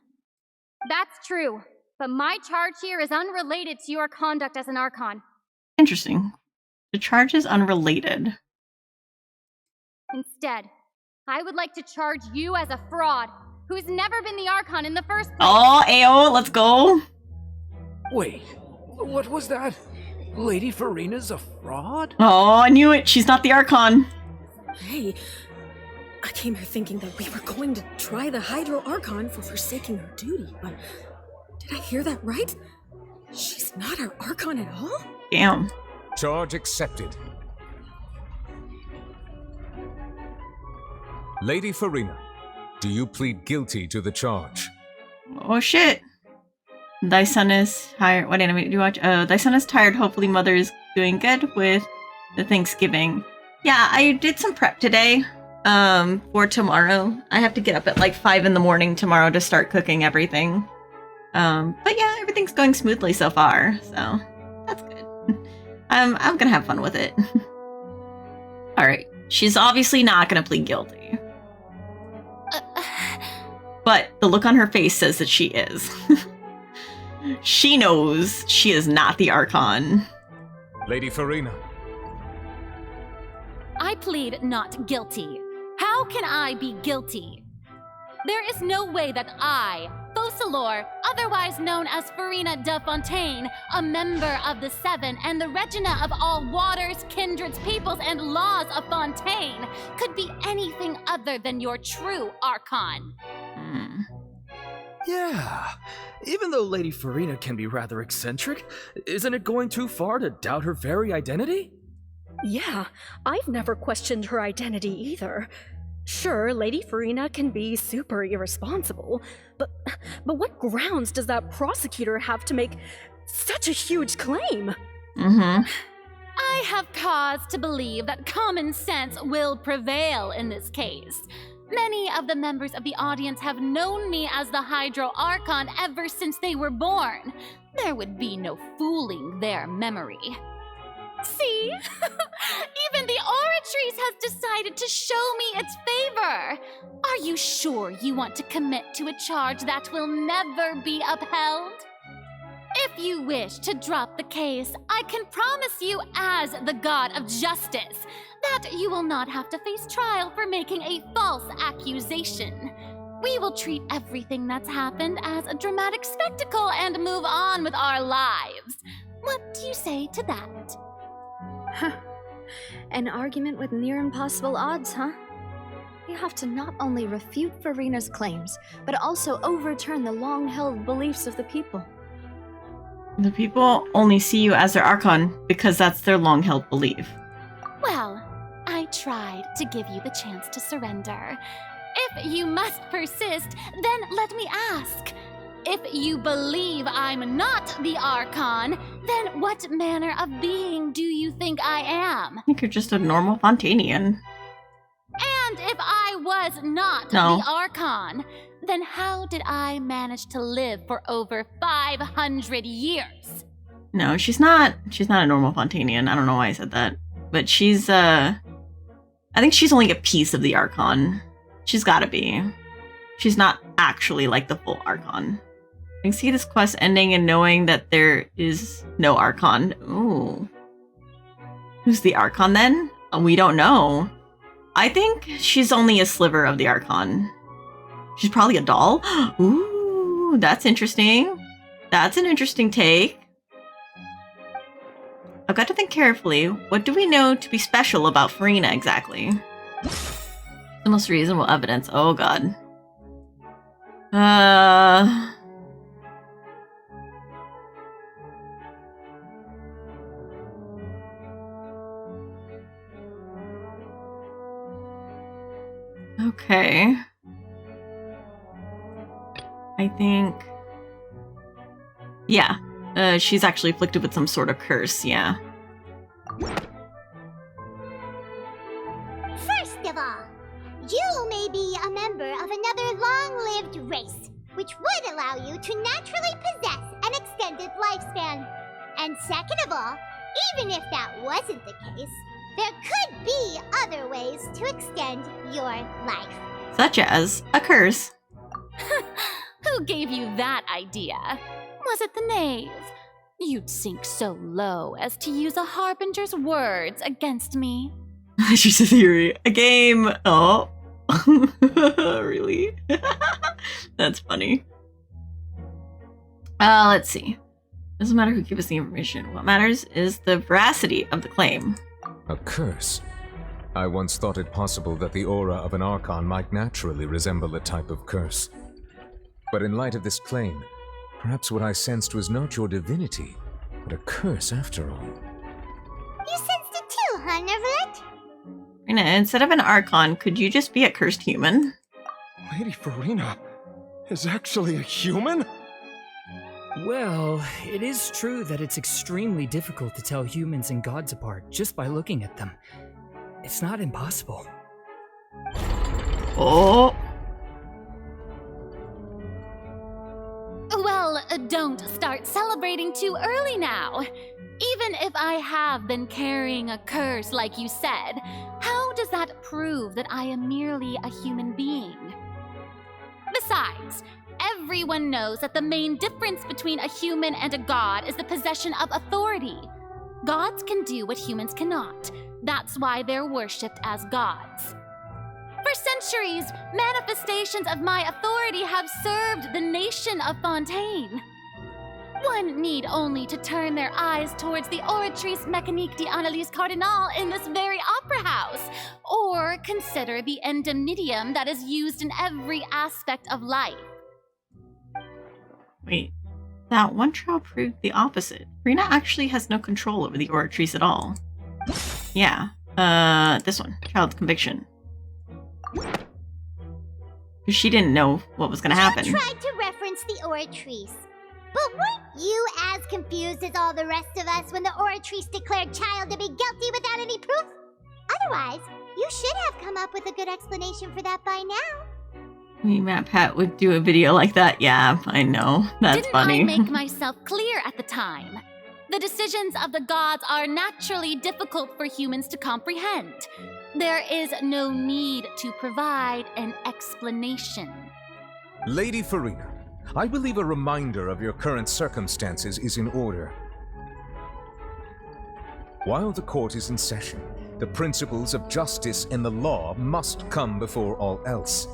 That's true, but my charge here is unrelated to your conduct as an Archon. Interesting. The charge is unrelated. Instead, I would like to charge you as a fraud who's never been the Archon in the first place. Oh, Ayo, let's go. Wait, what was that? Lady Farina's a fraud? Oh, I knew it. She's not the Archon. Hey, I came here thinking that we were going to try the Hydro Archon for forsaking her duty, but did I hear that right? She's not our Archon at all? Damn. Charge accepted. Lady Farina, do you plead guilty to the charge? Oh shit. Thy son is tired. What anime did you watch? Thy son is tired. Hopefully mother is doing good with the Thanksgiving. Yeah, I did some prep today for tomorrow. I have to get up at like 5 in the morning tomorrow to start cooking everything. But yeah, everything's going smoothly so far, so that's good. I'm gonna have fun with it. Alright, she's obviously not gonna plead guilty. But the look on her face says that she is. She knows she is not the Archon. Lady Farina. I plead not guilty. How can I be guilty? There is no way that I, Focalor, otherwise known as Farina de Fontaine, a member of the Seven and the Regina of all waters, kindreds, peoples, and laws of Fontaine, could be anything other than your true Archon. Yeah, even though Lady Farina can be rather eccentric, isn't it going too far to doubt her very identity? Yeah, I've never questioned her identity either. Sure, Lady Farina can be super irresponsible, but what grounds does that prosecutor have to make such a huge claim? I have cause to believe that common sense will prevail in this case. Many of the members of the audience have known me as the Hydro Archon ever since they were born. There would be no fooling their memory. See? Even the Oratrice has decided to show me its favor. Are you sure you want to commit to a charge that will never be upheld? If you wish to drop the case, I can promise you as the God of Justice that you will not have to face trial for making a false accusation. We will treat everything that's happened as a dramatic spectacle and move on with our lives. What do you say to that? An argument with near impossible odds, huh? You have to not only refute Farina's claims, but also overturn the long-held beliefs of the people. The people only see you as their Archon because that's their long-held belief. Well, I tried to give you the chance to surrender. If you must persist, then let me ask. If you believe I'm not the Archon, then what manner of being do you think I am? I think you're just a normal Fontanian. And if I was not No. the Archon, then how did I manage to live for over 500 years? No, she's not a normal Fontanian. I don't know why I said that. But she's, I think she's only a piece of the Archon. She's gotta be. She's not actually like the full Archon. I can see this quest ending and knowing that there is no Archon. Ooh. Who's the Archon then? We don't know. I think she's only a sliver of the Archon. She's probably a doll? Ooh, that's interesting. That's an interesting take. I've got to think carefully. What do we know to be special about Farina exactly? The most reasonable evidence. Oh god. Okay. I think... Yeah. She's actually afflicted with some sort of curse, yeah. First of all, you may be a member of another long-lived race, which would allow you to naturally possess an extended lifespan. And second of all, even if that wasn't the case, there could be other ways to extend your life. Such as a curse. Who gave you that idea? Was it the knave? You'd sink so low as to use a harbinger's words against me. She's a theory. A game. Oh. Really? That's funny. Let's see. Doesn't matter who gave us the information. What matters is the veracity of the claim. A curse? I once thought it possible that the aura of an Archon might naturally resemble a type of curse. But in light of this claim, perhaps what I sensed was not your divinity, but a curse after all. You sensed it too, huh, Neverlet? Farina, instead of an Archon, could you just be a cursed human? Lady Farina is actually a human? Well, it is true that it's extremely difficult to tell humans and gods apart just by looking at them. It's not impossible. Oh. Well, don't start celebrating too early now. Even if I have been carrying a curse like you said, how does that prove that I am merely a human being? Besides, everyone knows that the main difference between a human and a god is the possession of authority. Gods can do what humans cannot. That's why they're worshipped as gods. For centuries, manifestations of my authority have served the nation of Fontaine. One need only to turn their eyes towards the Oratrice Mécanique d'Analyse Cardinal in this very opera house, or consider the endemnitium that is used in every aspect of life. Wait, that one trial proved the opposite. Farina actually has no control over the Oratrice at all. Yeah, this one, child conviction. She didn't know what was gonna happen. You tried to reference the Oratrice. But weren't you as confused as all the rest of us when the Oratrice declared Child to be guilty without any proof? Otherwise, you should have come up with a good explanation for that by now. I mean, Matt Pat would do a video like that. Yeah, I know. That's funny. Didn't I make myself clear at the time? The decisions of the gods are naturally difficult for humans to comprehend. There is no need to provide an explanation. Lady Farina, I believe a reminder of your current circumstances is in order. While the court is in session, the principles of justice and the law must come before all else.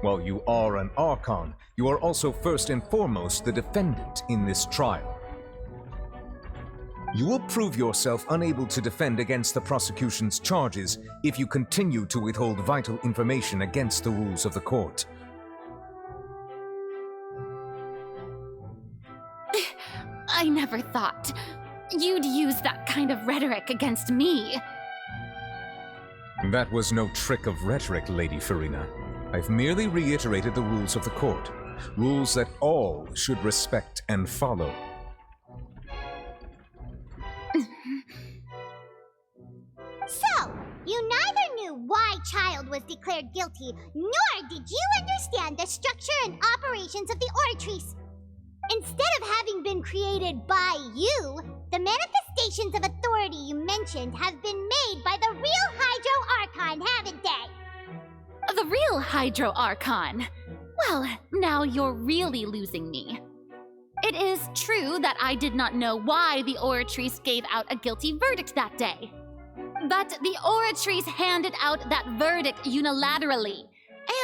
While you are an Archon, you are also first and foremost the defendant in this trial. You will prove yourself unable to defend against the prosecution's charges if you continue to withhold vital information against the rules of the court. I never thought you'd use that kind of rhetoric against me. That was no trick of rhetoric, Lady Farina. I've merely reiterated the rules of the court, rules that all should respect and follow. So, you neither knew why Child was declared guilty, nor did you understand the structure and operations of the Oratrice. Instead of having been created by you, the manifestations of authority you mentioned have been made by the real Hydro Archon, haven't they? The real Hydro Archon? Well, now you're really losing me. It is true that I did not know why the Oratrice gave out a guilty verdict that day. But the Oratrice handed out that verdict unilaterally,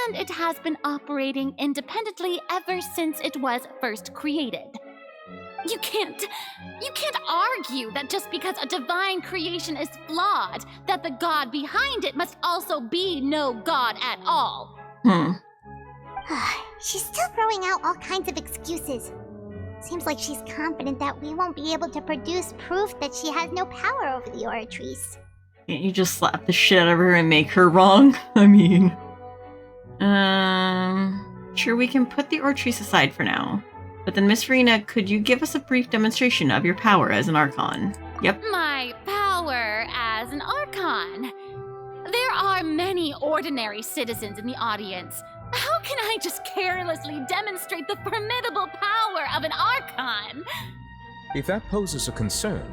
and it has been operating independently ever since it was first created. You can't argue that just because a divine creation is flawed, that the god behind it must also be no god at all. She's still throwing out all kinds of excuses. Seems like she's confident that we won't be able to produce proof that she has no power over the Oratrice. Can't you just slap the shit out of her and make her wrong? I mean... Sure, we can put the Oratrice aside for now. But then, Miss Farina, could you give us a brief demonstration of your power as an Archon? Yep. My power as an Archon? There are many ordinary citizens in the audience. How can I just carelessly demonstrate the formidable power of an Archon? If that poses a concern,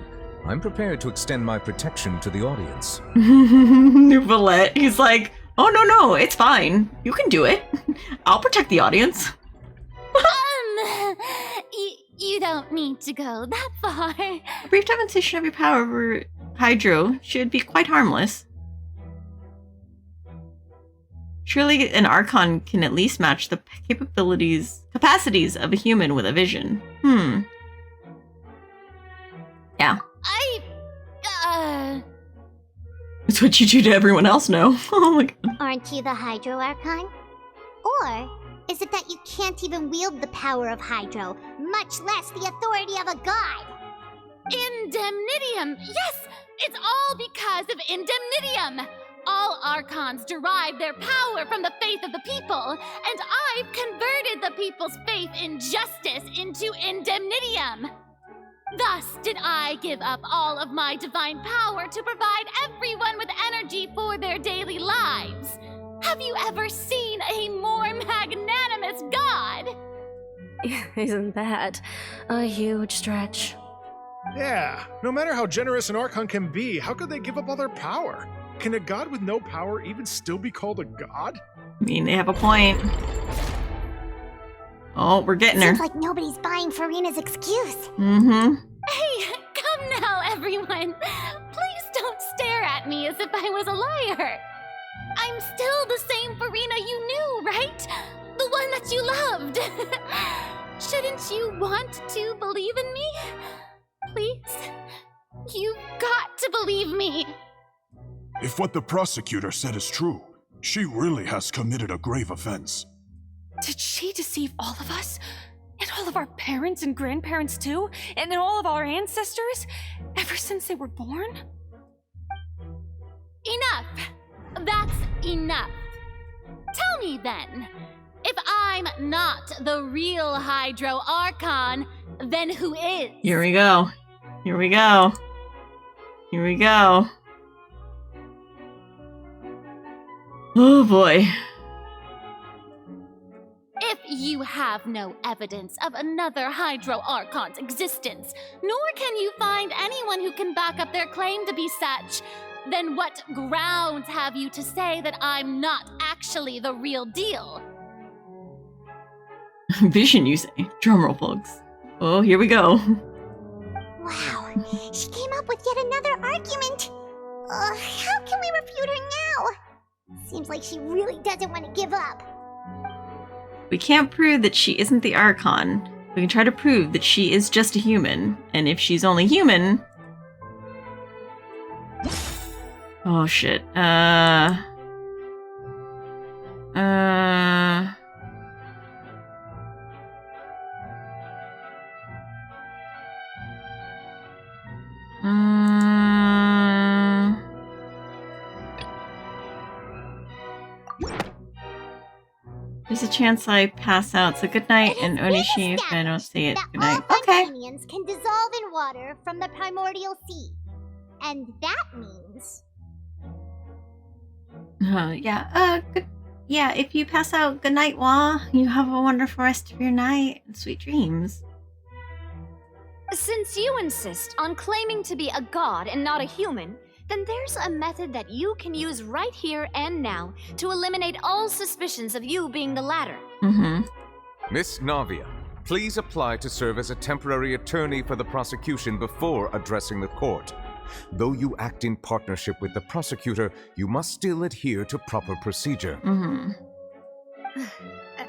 I'm prepared to extend my protection to the audience. Nouvelette, he's like, oh no, it's fine. You can do it. I'll protect the audience. You don't need to go that far. A brief demonstration of your power over Hydro should be quite harmless. Surely an Archon can at least match the capacities of a human with a vision. Yeah. I, It's what you do to everyone else now. Oh my god. Aren't you the Hydro Archon? Or is it that you can't even wield the power of Hydro, much less the authority of a god? Indemnitium! Yes! It's all because of Indemnitium! All Archons derive their power from the faith of the people, and I've converted the people's faith in justice into Indemnitium! Thus did I give up all of my divine power to provide everyone with energy for their daily lives. Have you ever seen a more magnanimous god? Isn't that a huge stretch? Yeah, no matter how generous an Archon can be, how could they give up all their power? Can a god with no power even still be called a god? I mean, they have a point. Oh, we're getting her. Seems like nobody's buying Furina's excuse. Mm-hmm. Hey, come now, everyone. Please don't stare at me as if I was a liar. I'm still the same Furina you knew, right? The one that you loved. Shouldn't you want to believe in me? Please? You've got to believe me. If what the prosecutor said is true, she really has committed a grave offense. Did she deceive all of us? And all of our parents and grandparents too? And all of our ancestors? Ever since they were born? Enough! That's enough. Tell me then, if I'm not the real Hydro Archon, then who is? Here we go. Here we go. Here we go. Oh boy. If you have no evidence of another Hydro Archon's existence, nor can you find anyone who can back up their claim to be such, then what grounds have you to say that I'm not actually the real deal? Vision, you say. Drumroll, folks. Oh, here we go. Wow, she came up with yet another argument. How can we refute her now? Seems like she really doesn't want to give up. We can't prove that she isn't the Archon. We can try to prove that she is just a human. And if she's only human... Oh shit. There's a chance I pass out, so good night, and Onishi if I don't see it. Good night. Okay. Archonians can dissolve in water from the primordial sea. And that means... Good. Yeah, if you pass out, good night, Wah. You have a wonderful rest of your night and sweet dreams. Since you insist on claiming to be a god and not a human, then there's a method that you can use right here and now to eliminate all suspicions of you being the latter. Mm-hmm. Miss Navia, please apply to serve as a temporary attorney for the prosecution before addressing the court. Though you act in partnership with the prosecutor, you must still adhere to proper procedure. Mm-hmm.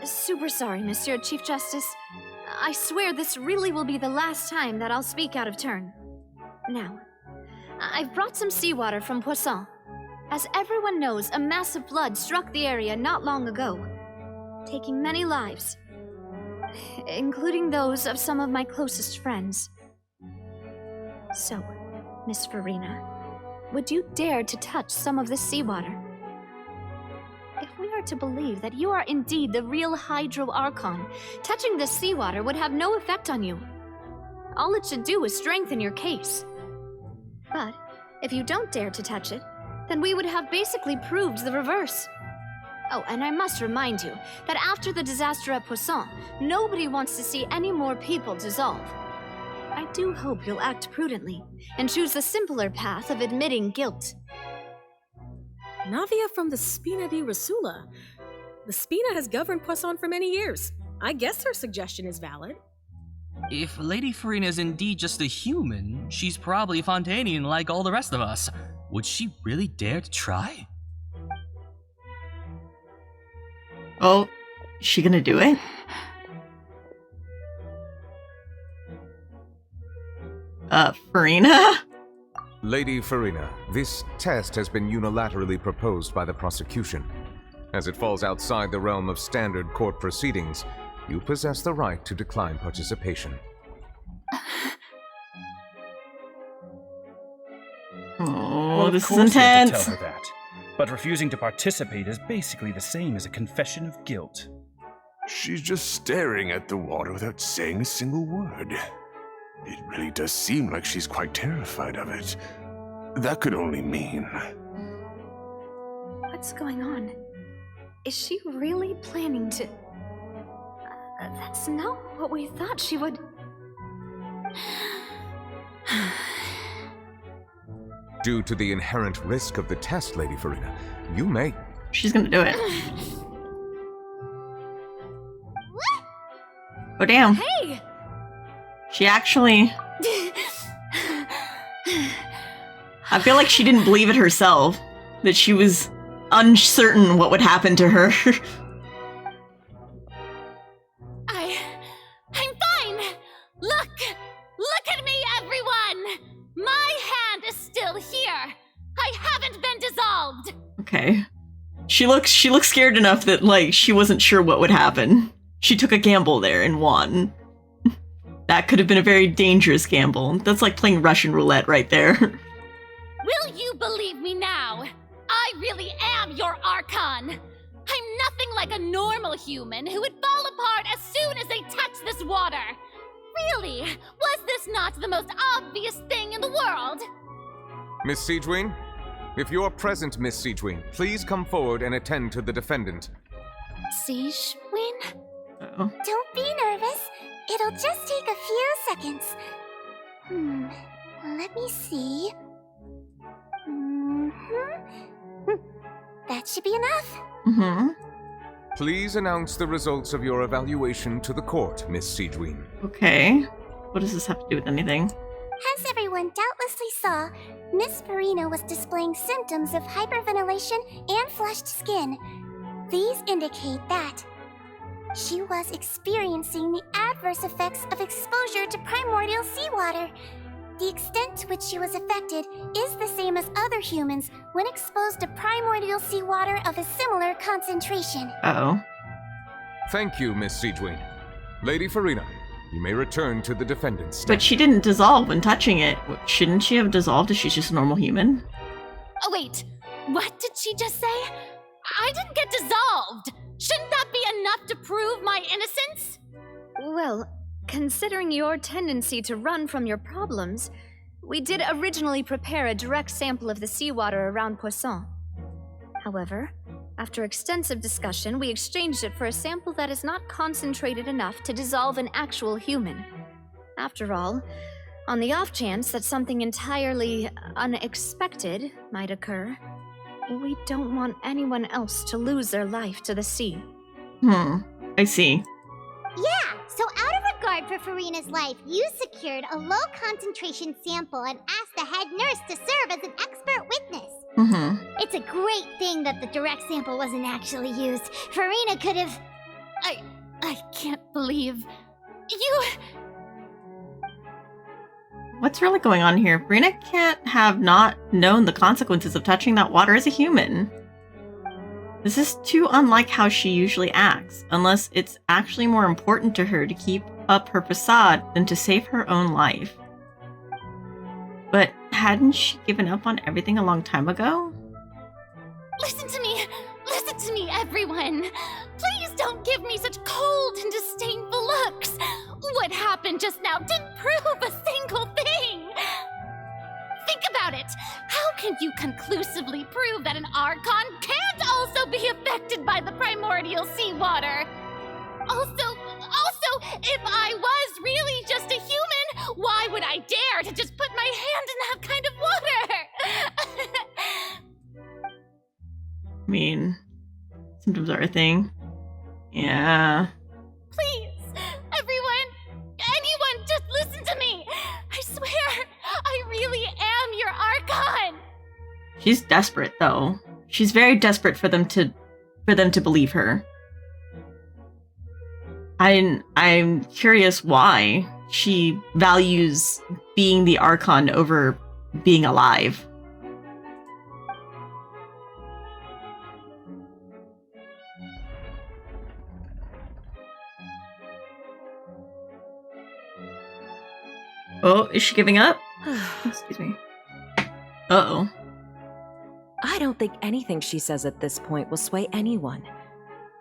Super sorry, Monsieur Chief Justice. I swear this really will be the last time that I'll speak out of turn. Now, I've brought some seawater from Poisson. As everyone knows, a massive flood struck the area not long ago, taking many lives, including those of some of my closest friends. So, Miss Furina, would you dare to touch some of this seawater? If we are to believe that you are indeed the real Hydro Archon, touching this seawater would have no effect on you. All it should do is strengthen your case. But if you don't dare to touch it, then we would have basically proved the reverse. Oh, and I must remind you that after the disaster at Poisson, nobody wants to see any more people dissolve. I do hope you'll act prudently and choose the simpler path of admitting guilt. Navia from the Spina di Rasula. The Spina has governed Poisson for many years. I guess her suggestion is valid. If Lady Furina is indeed just a human, she's probably Fontanian like all the rest of us. Would she really dare to try? Oh, is she gonna do it? Farina? Lady Farina, this test has been unilaterally proposed by the prosecution. As it falls outside the realm of standard court proceedings, you possess the right to decline participation. Oh, Well, of this is course you have to intense. tell her that. But refusing to participate is basically the same as a confession of guilt. She's just staring at the water without saying a single word. It really does seem like she's quite terrified of it. That could only mean... What's going on? Is she really planning to... that's not what we thought she would... Due to the inherent risk of the test, Lady Farina, you may... She's gonna do it. Oh, damn. Hey! She actually... I feel like she didn't believe it herself. That she was uncertain what would happen to her. I'm fine! Look at me, everyone! My hand is still here! I haven't been dissolved! Okay. She looks scared enough that, like, she wasn't sure what would happen. She took a gamble there and won. That could have been a very dangerous gamble. That's like playing Russian roulette right there. Will you believe me now? I really am your Archon! I'm nothing like a normal human who would fall apart as soon as they touch this water! Really? Was this not the most obvious thing in the world? Miss Siegewin? If you're present, Miss Siegewin, please come forward and attend to the defendant. Siege Win? Uh-oh. Don't be nervous. It'll just take a few seconds. Let me see. That should be enough. Please announce the results of your evaluation to the court, Miss Siegewin. Okay. What does this have to do with anything? As everyone doubtlessly saw, Miss Farina was displaying symptoms of hyperventilation and flushed skin. These indicate that she was experiencing the adverse effects of exposure to primordial seawater. The extent to which she was affected is the same as other humans when exposed to primordial seawater of a similar concentration. Uh-oh. Thank you, Miss Siegewin. Lady Farina, you may return to the defendant's stand. But she didn't dissolve when touching it. Shouldn't she have dissolved if she's just a normal human? Oh wait, what did she just say? I didn't get dissolved! Shouldn't that be enough to prove my innocence? Well, considering your tendency to run from your problems, we did originally prepare a direct sample of the seawater around Poisson. However, after extensive discussion, we exchanged it for a sample that is not concentrated enough to dissolve an actual human. After all, on the off chance that something entirely unexpected might occur, we don't want anyone else to lose their life to the sea. I see. Yeah, so out of regard for Farina's life, you secured a low-concentration sample and asked the head nurse to serve as an expert witness. It's a great thing that the direct sample wasn't actually used. Farina could have... I can't believe... You... What's really going on here? Farina can't have not known the consequences of touching that water as a human. This is too unlike how she usually acts, unless it's actually more important to her to keep up her facade than to save her own life. But hadn't she given up on everything a long time ago? Listen to me, everyone! Please don't give me such cold and disdainful looks! What happened just now didn't prove a single thing! Think about it! How can you conclusively prove that an Archon can't also be affected by the primordial seawater? Also, if I was really just a human, why would I dare to just put my hand in that kind of water? I mean, symptoms are a thing. Yeah. Please, anyone, just listen to me! I swear, I really am your Archon! She's desperate, though. She's very desperate for them to believe her. I'm curious why she values being the Archon over being alive. Oh, is she giving up? Excuse me. Uh-oh. I don't think anything she says at this point will sway anyone.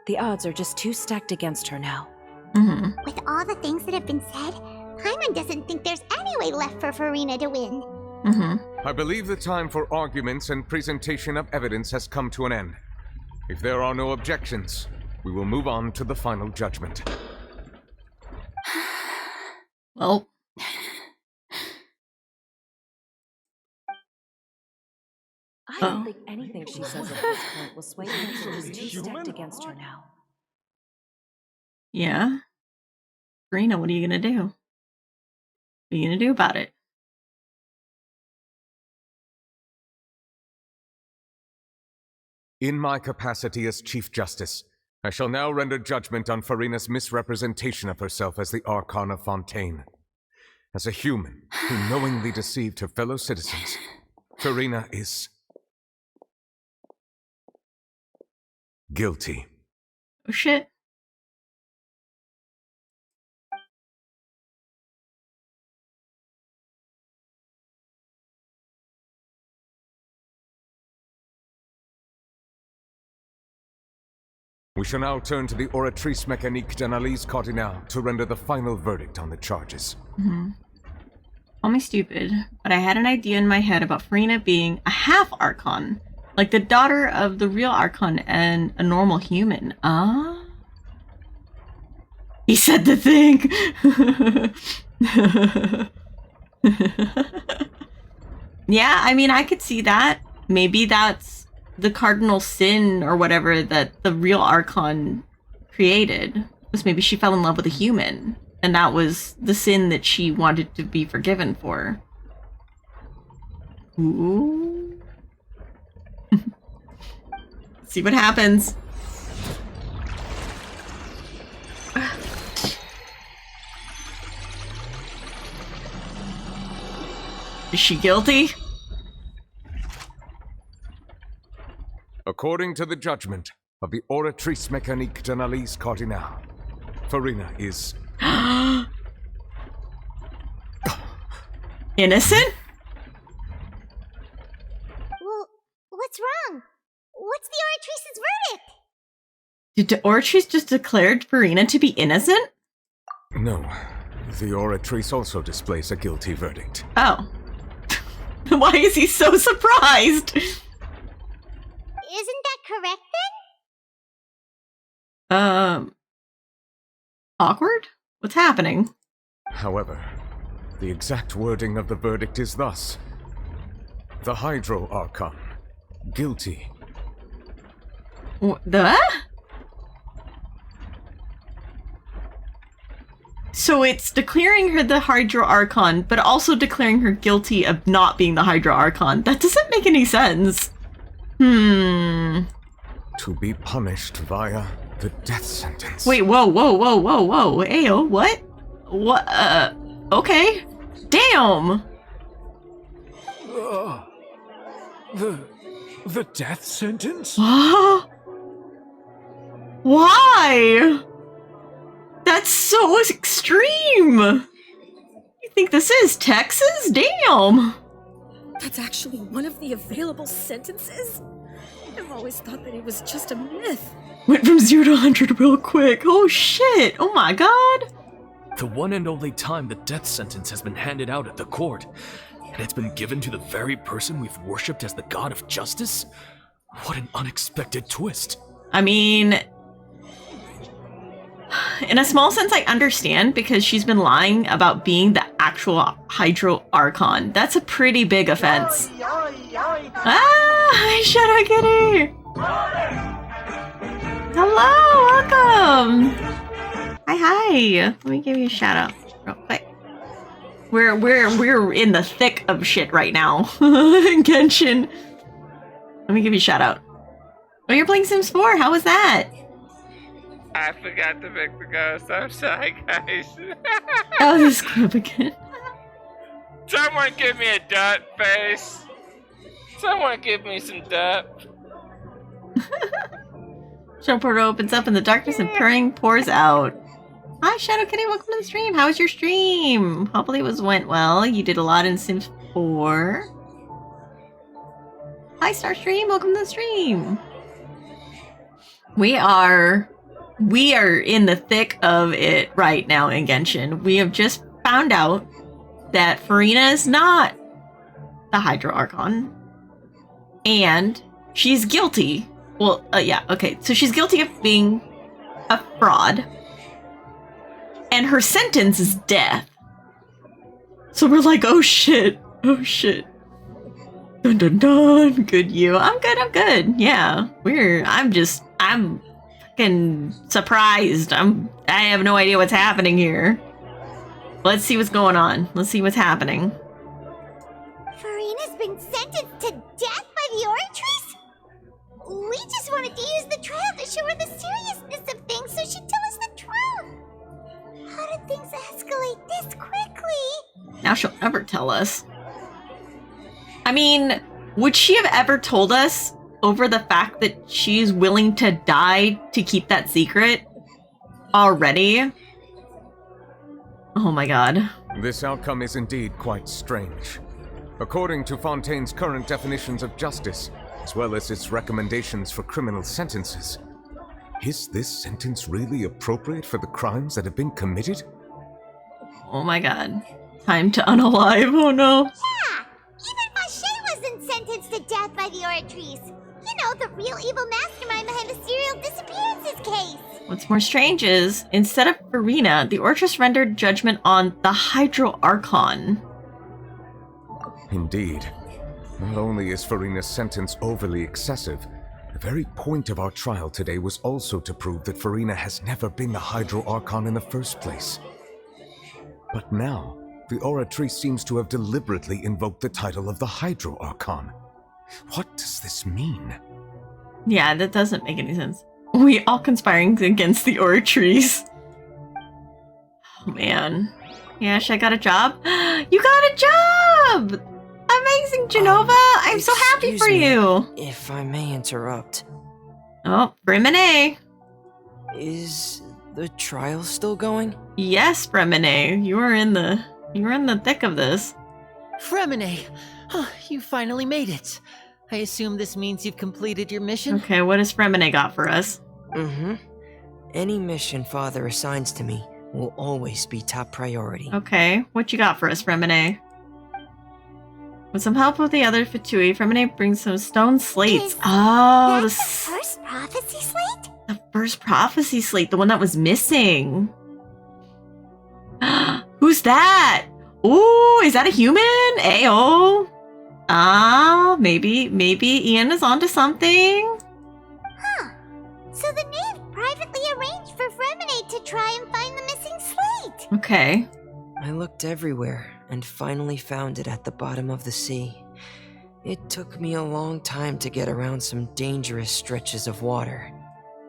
The odds are just too stacked against her now. Mm-hmm. With all the things that have been said, Paimon doesn't think there's any way left for Furina to win. Mm-hmm. I believe the time for arguments and presentation of evidence has come to an end. If there are no objections, we will move on to the final judgment. Well... I don't think anything she says at this point will sway anyone. She's too stacked against her now. Yeah? Furina, what are you gonna do? What are you gonna do about it? In my capacity as Chief Justice, I shall now render judgment on Furina's misrepresentation of herself as the Archon of Fontaine. As a human who knowingly deceived her fellow citizens, Furina is... guilty. Oh shit. We shall now turn to the Oratrice Mécanique d'Analyse Cardinale to render the final verdict on the charges. Mm-hmm. Call me stupid, but I had an idea in my head about Furina being a half Archon. Like the daughter of the real Archon and a normal human. Ah? He said the thing! Yeah, I mean, I could see that. Maybe that's the cardinal sin or whatever that the real Archon created. Was maybe she fell in love with a human. And that was the sin that she wanted to be forgiven for. Ooh. See what happens. Is she guilty? According to the judgment of the Oratrice Mécanique d'Analyse Cardinale, Furina is... innocent? Well, what's wrong? What's the Oratrice's verdict? Did the Oratrice just declared Furina to be innocent? No. The Oratrice also displays a guilty verdict. Oh. Why is he so surprised? Isn't that correct then? Awkward? What's happening? However, the exact wording of the verdict is thus. The Hydro Archon, guilty. The? So it's declaring her the Hydro Archon, but also declaring her guilty of not being the Hydro Archon. That doesn't make any sense. To be punished via the death sentence. Wait, whoa. Ayo, what? What, okay. Damn! The death sentence? Why? That's so extreme! You think this is Texas? Damn! That's actually one of the available sentences? I've always thought that it was just a myth. Went from 0 to 100 real quick. Oh shit! Oh my god! The one and only time the death sentence has been handed out at the court, and it's been given to the very person we've worshipped as the god of justice? What an unexpected twist. I mean, in a small sense, I understand because she's been lying about being the actual Hydro Archon. That's a pretty big offense. Ah, Shadow Kitty! Hello, welcome! Hi. Let me give you a shout out real quick. We're in the thick of shit right now. Genshin. Let me give you a shout out. Oh, you're playing Sims 4. How was that? I forgot to make the ghost. I'm sorry, guys. Oh, this clip again. Someone give me a dirt face. Someone give me some dirt. Show portal opens up in the darkness and purring pours out. Hi, Shadow Kitty. Welcome to the stream. How was your stream? Hopefully it went well. You did a lot in Sims 4. Hi, Starstream. Welcome to the stream. We are in the thick of it right now in Genshin. We have just found out that Furina is not the Hydro Archon. And she's guilty. Well, yeah, okay. So she's guilty of being a fraud. And her sentence is death. So we're like, oh shit. Oh shit. Dun dun dun. Good you. I'm good. Yeah. I'm fucking surprised. I have no idea what's happening here. Let's see what's going on. Let's see what's happening. Furina's been sentenced to death by the Oratrice? We just wanted to use the trial to show her the seriousness of things so she'd tell us the truth. How did things escalate this quickly? Now she'll never tell us. I mean, would she have ever told us over the fact that she's willing to die to keep that secret already? Oh my god. This outcome is indeed quite strange. According to Fontaine's current definitions of justice, as well as its recommendations for criminal sentences, is this sentence really appropriate for the crimes that have been committed? Oh my god. Time to unalive, oh no. Yeah! Even Masque wasn't sentenced to death by the Oratrice. You know, the real evil mastermind behind the serial disappearances case. What's more strange is, instead of Furina, the Oratrice rendered judgment on the Hydro Archon. Indeed. Not only is Furina's sentence overly excessive, the very point of our trial today was also to prove that Furina has never been the Hydro Archon in the first place. But now, the Oratrice seems to have deliberately invoked the title of the Hydro Archon. What does this mean? Yeah, that doesn't make any sense. We all conspiring against the Oratrice. Oh man. Yash, I got a job. You got a job! Amazing, Genova! I'm so happy for you! If I may interrupt. Oh, Bremene. Is the trial still going? Yes, Bremene. You're in the thick of this. Fremine! You finally made it. I assume this means you've completed your mission? Okay, what has Fremine got for us? Mm-hmm. Any mission Father assigns to me will always be top priority. Okay, what you got for us, Fremine? With some help with the other Fatui, Fremine brings some stone slates. Oh, the first prophecy slate? The first prophecy slate, the one that was missing. Who's that? Ooh, is that a human? Ayo. Maybe Ian is onto something. Huh. So the knave privately arranged for Fremine to try and find the missing slate. Okay. I looked everywhere and finally found it at the bottom of the sea. It took me a long time to get around some dangerous stretches of water.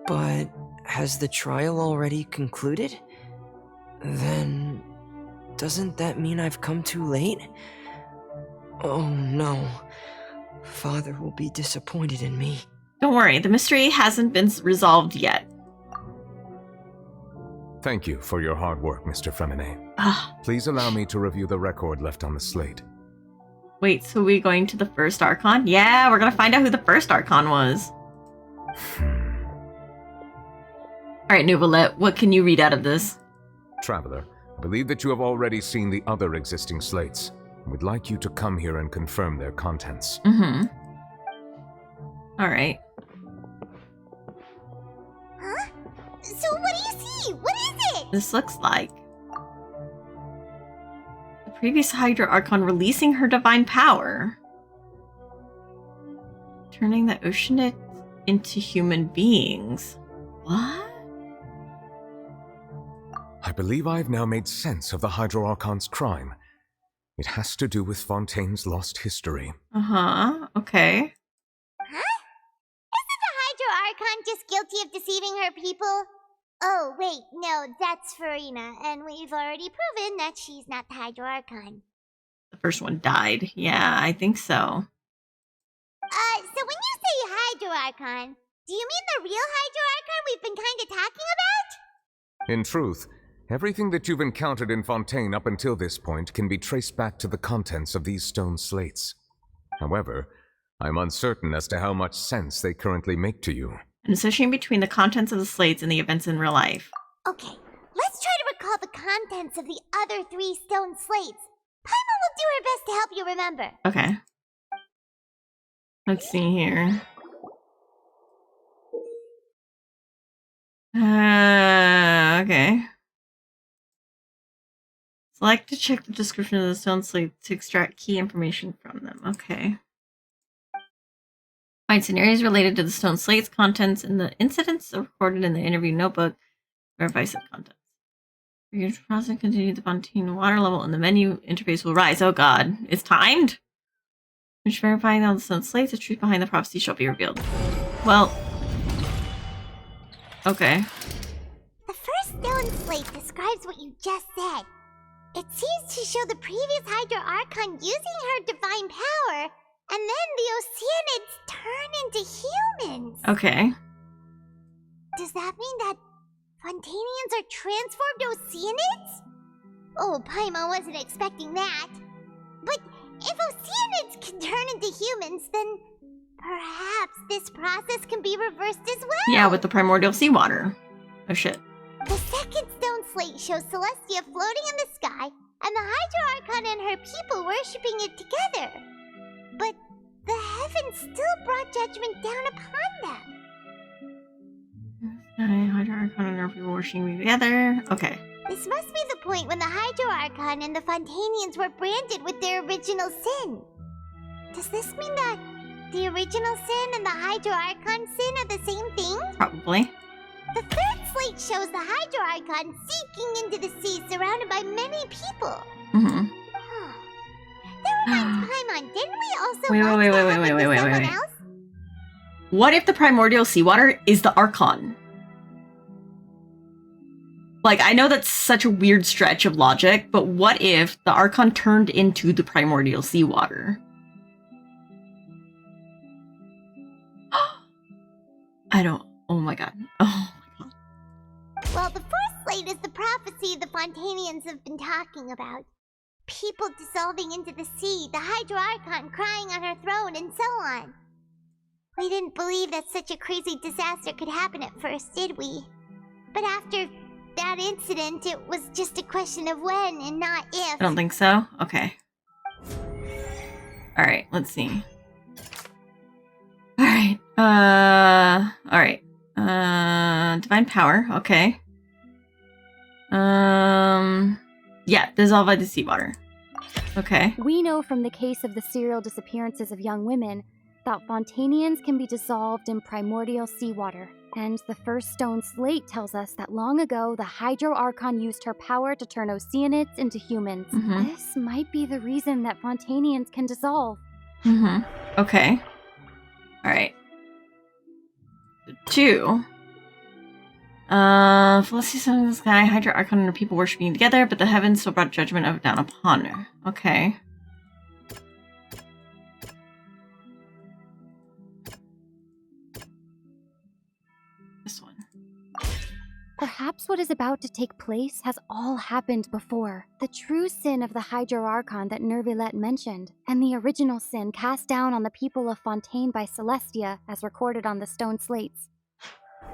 But has the trial already concluded? Then doesn't that mean I've come too late? Oh no. Father will be disappointed in me. Don't worry, the mystery hasn't been resolved yet. Thank you for your hard work, Mr. Fremine. Please allow me to review the record left on the slate. Wait, so we're going to the first Archon? Yeah, we're gonna find out who the first Archon was. Alright, Nuvolet, what can you read out of this? Traveler, I believe that you have already seen the other existing slates. We'd like you to come here and confirm their contents. Mm-hmm. Alright. Huh? So what do you see? What is it? This looks like the previous Hydra Archon releasing her divine power. Turning the Oceanite into human beings. What? I believe I have now made sense of the Hydro Archon's crime. It has to do with Fontaine's lost history. Uh-huh, okay. Huh? Isn't the Hydro Archon just guilty of deceiving her people? Oh, wait, no, that's Furina, and we've already proven that she's not the Hydro Archon. The first one died. Yeah, I think so. So when you say Hydro Archon, do you mean the real Hydro Archon we've been kind of talking about? In truth, everything that you've encountered in Fontaine up until this point can be traced back to the contents of these stone slates. However, I'm uncertain as to how much sense they currently make to you. An association between the contents of the slates and the events in real life. Okay, let's try to recall the contents of the other 3 stone slates. Paimon will do her best to help you remember. Okay. Let's see here. Okay. Select to check the description of the stone slate to extract key information from them. Okay. Find scenarios related to the stone slate's contents and the incidents recorded in the interview notebook. Verify said contents. Your process continue the Fontaine water level in the menu interface will rise. Oh god. It's timed? Which verifying all the stone slates, the truth behind the prophecy shall be revealed. Well. Okay. The first stone slate describes what you just said. It seems to show the previous Hydro Archon using her divine power, and then the Oceanids turn into humans. Okay. Does that mean that Fontanians are transformed Oceanids? Oh, Paimon wasn't expecting that. But if Oceanids can turn into humans, then perhaps this process can be reversed as well. Yeah, with the primordial seawater. Oh shit. The second stone slate shows Celestia floating in the sky, and the Hydro Archon and her people worshipping it together. But the heavens still brought judgment down upon them. Hydro Archon and her people worshipping together. Okay. This must be the point when the Hydro Archon and the Fontanians were branded with their original sin. Does this mean that the original sin and the Hydro Archon sin are the same thing? Probably. The third slate shows the Hydro Archon seeking into the sea surrounded by many people. Mm-hmm. That reminds Paimon, didn't we also Wait. What if the primordial seawater is the Archon? Like, I know that's such a weird stretch of logic, but what if the Archon turned into the primordial seawater? I don't... Oh my god. Oh my god. Well, the first slate is the prophecy the Fontanians have been talking about. People dissolving into the sea, the Hydro Archon crying on her throne, and so on. We didn't believe that such a crazy disaster could happen at first, did we? But after that incident, it was just a question of when and not if. I don't think so. Okay. Alright, let's see. Alright. Alright. Divine power. Okay. Yeah, dissolved by the seawater. Okay. We know from the case of the serial disappearances of young women that Fontanians can be dissolved in primordial seawater. And the first stone slate tells us that long ago, the Hydro Archon used her power to turn Oceanids into humans. Mm-hmm. This might be the reason that Fontanians can dissolve. Mm-hmm. Okay. Alright. 2. Felicity sun in the sky, Hydra Archon and her people worshipping together, but the heavens still brought judgment of down upon her. Okay. This one. Perhaps what is about to take place has all happened before. The true sin of the Hydro Archon that Nervilette mentioned, and the original sin cast down on the people of Fontaine by Celestia, as recorded on the stone slates.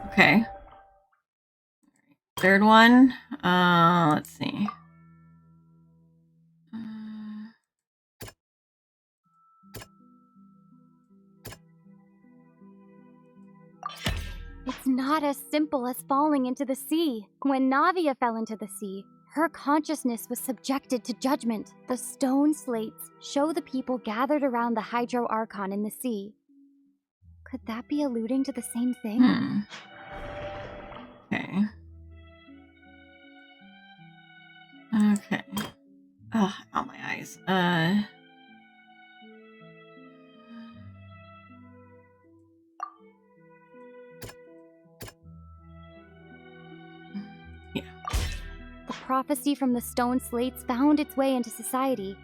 Okay. Third one. Let's see. It's not as simple as falling into the sea. When Navia fell into the sea, her consciousness was subjected to judgment. The stone slates show the people gathered around the Hydro Archon in the sea. Could that be alluding to the same thing? Okay. Okay. Oh, ow, my eyes. The prophecy from the stone slates found its way into society,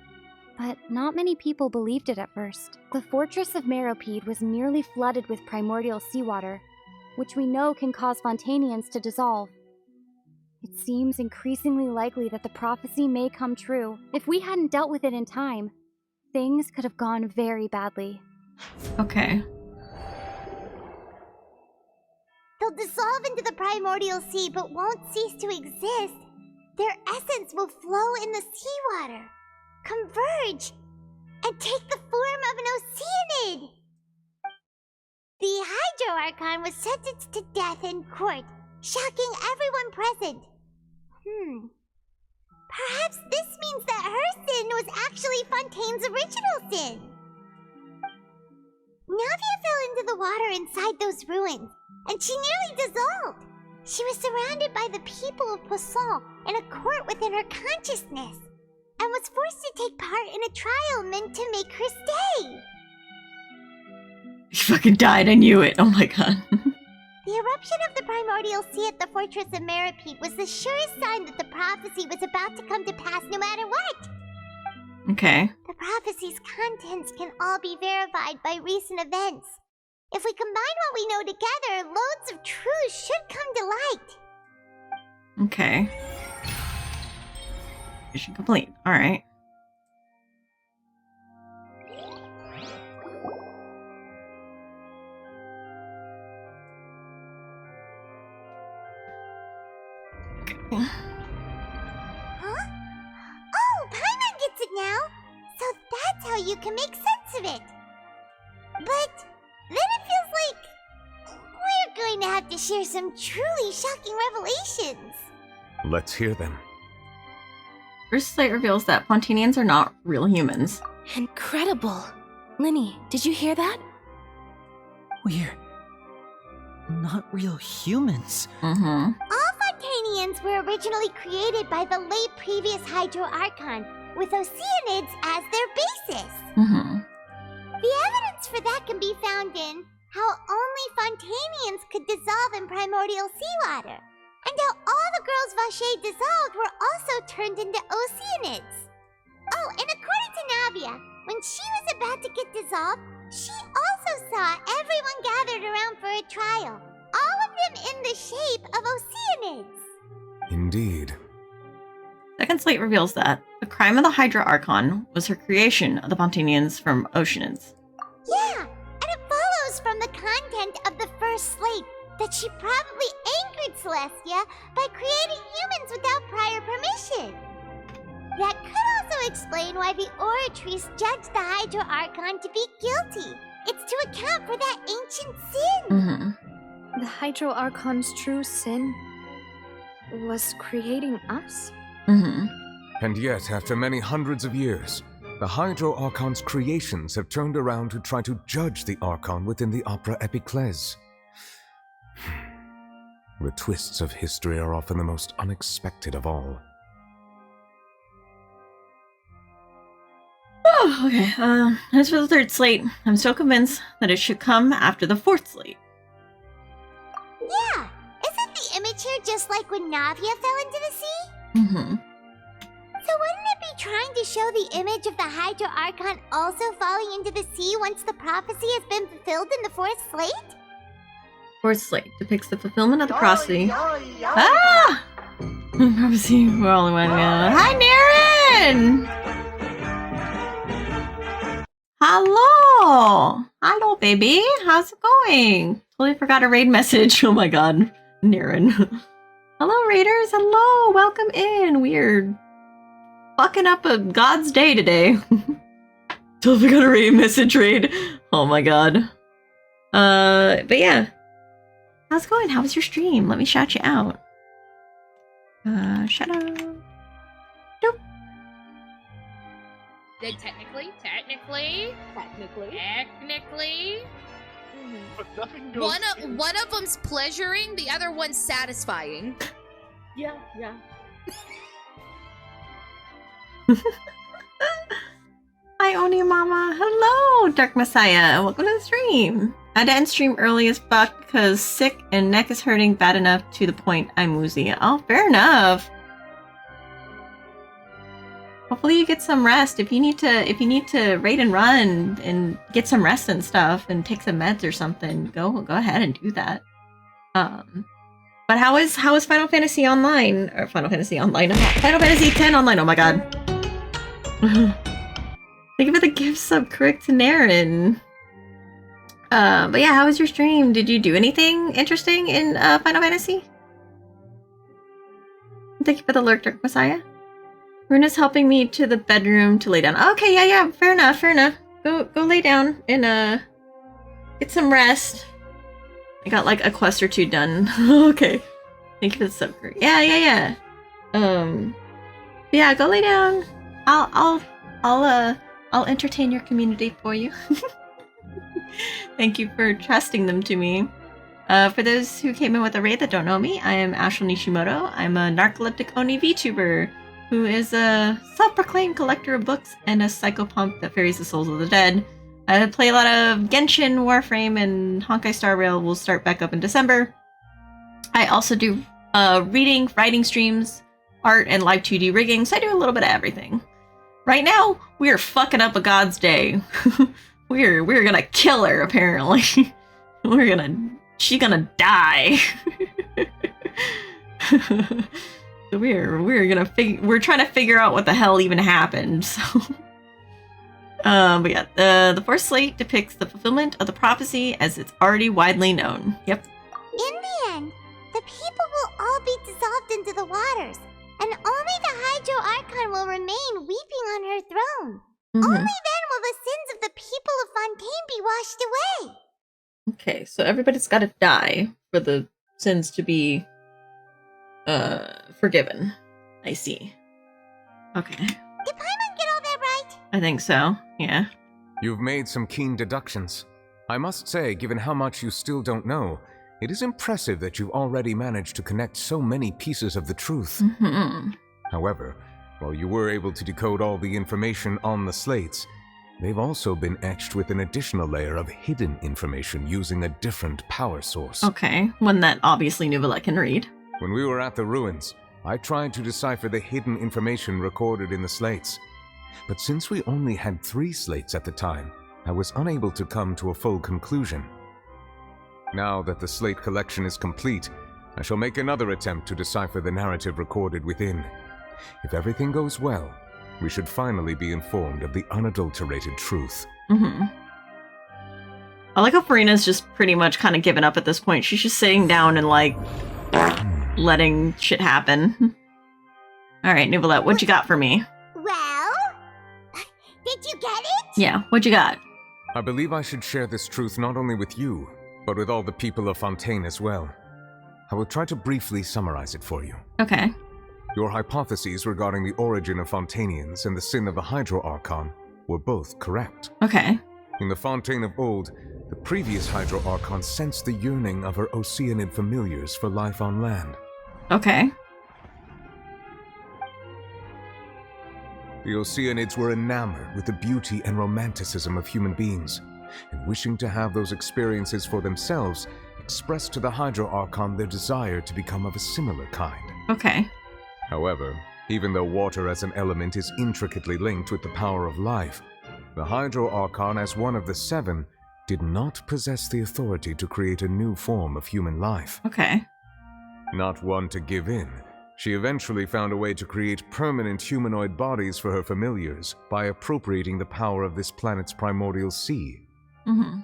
But not many people believed it at first. The fortress of Meropide was nearly flooded with primordial seawater, which we know can cause Fontanians to dissolve. It seems increasingly likely that the prophecy may come true. If we hadn't dealt with it in time, things could have gone very badly. Okay. They'll dissolve into the primordial sea but won't cease to exist. Their essence will flow in the seawater, converge, and take the form of an Oceanid. The Hydro Archon was sentenced to death in court, shocking everyone present. Perhaps this means that her sin was actually Fontaine's original sin. Navia fell into the water inside those ruins, and she nearly dissolved. She was surrounded by the people of Poisson in a court within her consciousness, and was forced to take part in a trial meant to make her stay. She fucking died, I knew it. Oh my god. The eruption of the primordial sea at the fortress of Meropide was the surest sign that the prophecy was about to come to pass no matter what. Okay. The prophecy's contents can all be verified by recent events. If we combine what we know together, loads of truths should come to light. Okay. Mission complete. Alright. Huh? Oh, Paimon gets it now! So that's how you can make sense of it! But then it feels like we're going to have to share some truly shocking revelations! Let's hear them. First Slate reveals that Fontanians are not real humans. Incredible! Linny, did you hear that? We're not real humans. Mm-hmm. All Fontanians were originally created by the late previous Hydro Archon, with Oceanids as their basis. Mm-hmm. The evidence for that can be found in how only Fontanians could dissolve in primordial seawater, and how all the girls Vache dissolved were also turned into Oceanids. Oh, and according to Navia, when she was about to get dissolved, she also saw everyone gathered around for a trial, all of them in the shape of Oceanids. Indeed. Second Slate reveals that the crime of the Hydra Archon was her creation of the Fontanians from Oceanids. Yeah, and it follows from the content of the first slate that she probably angered Celestia by creating humans without prior permission. That could also explain why the Oratrice judged the Hydro Archon to be guilty. It's to account for that ancient sin. Mm-hmm. The Hydro Archon's true sin was creating us? Mm-hmm. And yet, after many hundreds of years, the Hydro Archon's creations have turned around to try to judge the Archon within the Opera Epiclese. The twists of history are often the most unexpected of all. Oh, okay. As for the third slate, I'm still convinced that it should come after the fourth slate. Yeah, isn't the image here just like when Navia fell into the sea? Mm-hmm. So wouldn't it be trying to show the image of the Hydro Archon also falling into the sea once the prophecy has been fulfilled in the fourth slate? Fourth slate depicts the fulfillment of the prophecy. Ah! Prophecy, we're all in one. Hi, Naren! Hello! Hello, baby. How's it going? Totally forgot a raid message. Oh my god. Naren. Hello, raiders. Hello. Welcome in. We're fucking up a god's day today. Totally forgot a raid message raid. Oh my god. But yeah. How's it going? How was your stream? Let me shout you out. Shout out. Nope. Then technically. But nothing goes. One of them's pleasuring, the other one's satisfying. Yeah. Hi, Oni Mama. Hello, Dark Messiah. Welcome to the stream. I had to end stream early as fuck because sick and neck is hurting bad enough to the point I'm woozy. Oh, fair enough. Hopefully you get some rest. If you need to raid and run and get some rest and stuff and take some meds or something, go ahead and do that. But how is Final Fantasy Online or Final Fantasy Online? Final Fantasy X Online. Oh my god. Thank you for the gift sub, correct to Naren. But yeah, how was your stream? Did you do anything interesting in Final Fantasy? Thank you for the lurk, Dark Messiah. Runa's helping me to the bedroom to lay down. Okay, yeah, fair enough. Go lay down and get some rest. I got like a quest or two done. Okay. Thank you for the sub. Yeah. Yeah, go lay down. I'll entertain your community for you. Thank you for trusting them to me. For those who came in with a raid that don't know me, I am Ashel Nishimoto. I'm a narcoleptic Oni VTuber who is a self-proclaimed collector of books and a psychopomp that ferries the souls of the dead. I play a lot of Genshin, Warframe, and Honkai Star Rail will start back up in December. I also do reading, writing streams, art, and live 2D rigging, so I do a little bit of everything. Right now, we are fucking up a God's Day. We're gonna kill her, apparently. She's gonna die. So we're trying to figure out what the hell even happened. So, but yeah, the fourth slate depicts the fulfillment of the prophecy as it's already widely known. Yep. In the end, the people will all be dissolved into the waters, and only the Hydro Archon will remain weeping on her throne. Mm-hmm. Only then will the sins of the people of Fontaine be washed away. Okay, so everybody's got to die for the sins to be forgiven. I see. Okay. Did Paimon get all that right? I think so, yeah. You've made some keen deductions. I must say, given how much you still don't know, it is impressive that you've already managed to connect so many pieces of the truth. Mm-hmm. However, while you were able to decode all the information on the slates, they've also been etched with an additional layer of hidden information using a different power source. Okay, one that obviously Nuvolette can read. When we were at the ruins, I tried to decipher the hidden information recorded in the slates. But since we only had 3 slates at the time, I was unable to come to a full conclusion. Now that the slate collection is complete, I shall make another attempt to decipher the narrative recorded within. If everything goes well, we should finally be informed of the unadulterated truth. Mm-hmm. I like how Farina's just pretty much kind of given up at this point. She's just sitting down and like letting shit happen. Alright, Nuvolette, what you got for me? Well, did you get it? Yeah, what you got? I believe I should share this truth not only with you, but with all the people of Fontaine as well. I will try to briefly summarize it for you. Okay. Your hypotheses regarding the origin of Fontainians and the sin of the Hydro Archon were both correct. Okay. In the Fontaine of old, the previous Hydro Archon sensed the yearning of her Oceanid familiars for life on land. Okay. The Oceanids were enamored with the beauty and romanticism of human beings, and wishing to have those experiences for themselves, expressed to the Hydro Archon their desire to become of a similar kind. Okay. However, even though water as an element is intricately linked with the power of life, the Hydro Archon as one of the 7 did not possess the authority to create a new form of human life. Okay. Not one to give in, she eventually found a way to create permanent humanoid bodies for her familiars by appropriating the power of this planet's primordial sea. Mm-hmm.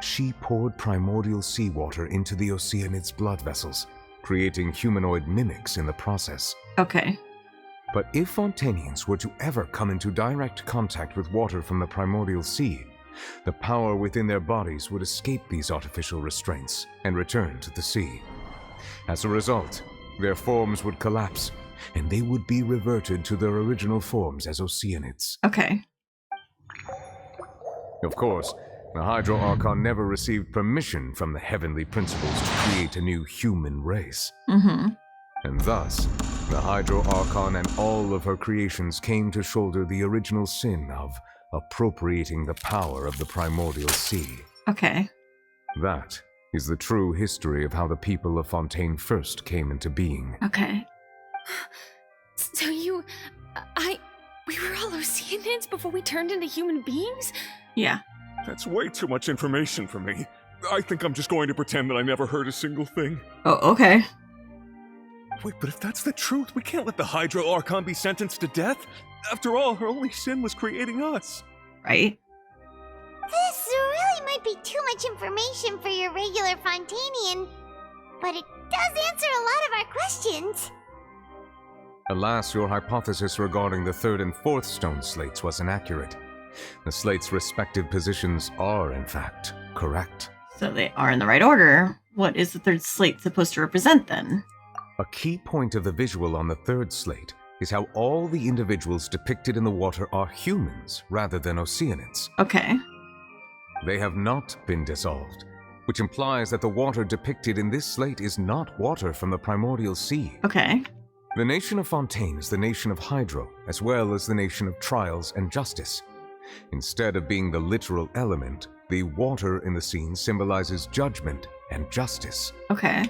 She poured primordial seawater into the Oceanid's blood vessels, creating humanoid mimics in the process. Okay. But if Fontainians were to ever come into direct contact with water from the primordial sea, the power within their bodies would escape these artificial restraints and return to the sea. As a result, their forms would collapse, and they would be reverted to their original forms as Oceanids. Okay. Of course, the Hydro Archon never received permission from the heavenly principles to create a new human race. Mm-hmm. And thus, the Hydro Archon and all of her creations came to shoulder the original sin of appropriating the power of the primordial sea. Okay. That is the true history of how the people of Fontaine first came into being. Okay. So We were all Oceanids before we turned into human beings? Yeah. That's way too much information for me. I think I'm just going to pretend that I never heard a single thing. Oh, okay. Wait, but if that's the truth, we can't let the Hydro Archon be sentenced to death. After all, her only sin was creating us. Right? This really might be too much information for your regular Fontanian, but it does answer a lot of our questions. Alas, your hypothesis regarding the third and fourth stone slates was inaccurate. The slates' respective positions are, in fact, correct. So they are in the right order. What is the third slate supposed to represent, then? A key point of the visual on the third slate is how all the individuals depicted in the water are humans rather than Oceanids. Okay. They have not been dissolved, which implies that the water depicted in this slate is not water from the primordial sea. Okay. The nation of Fontaine is the nation of Hydro, as well as the nation of Trials and Justice. Instead of being the literal element, the water in the scene symbolizes judgment and justice. Okay.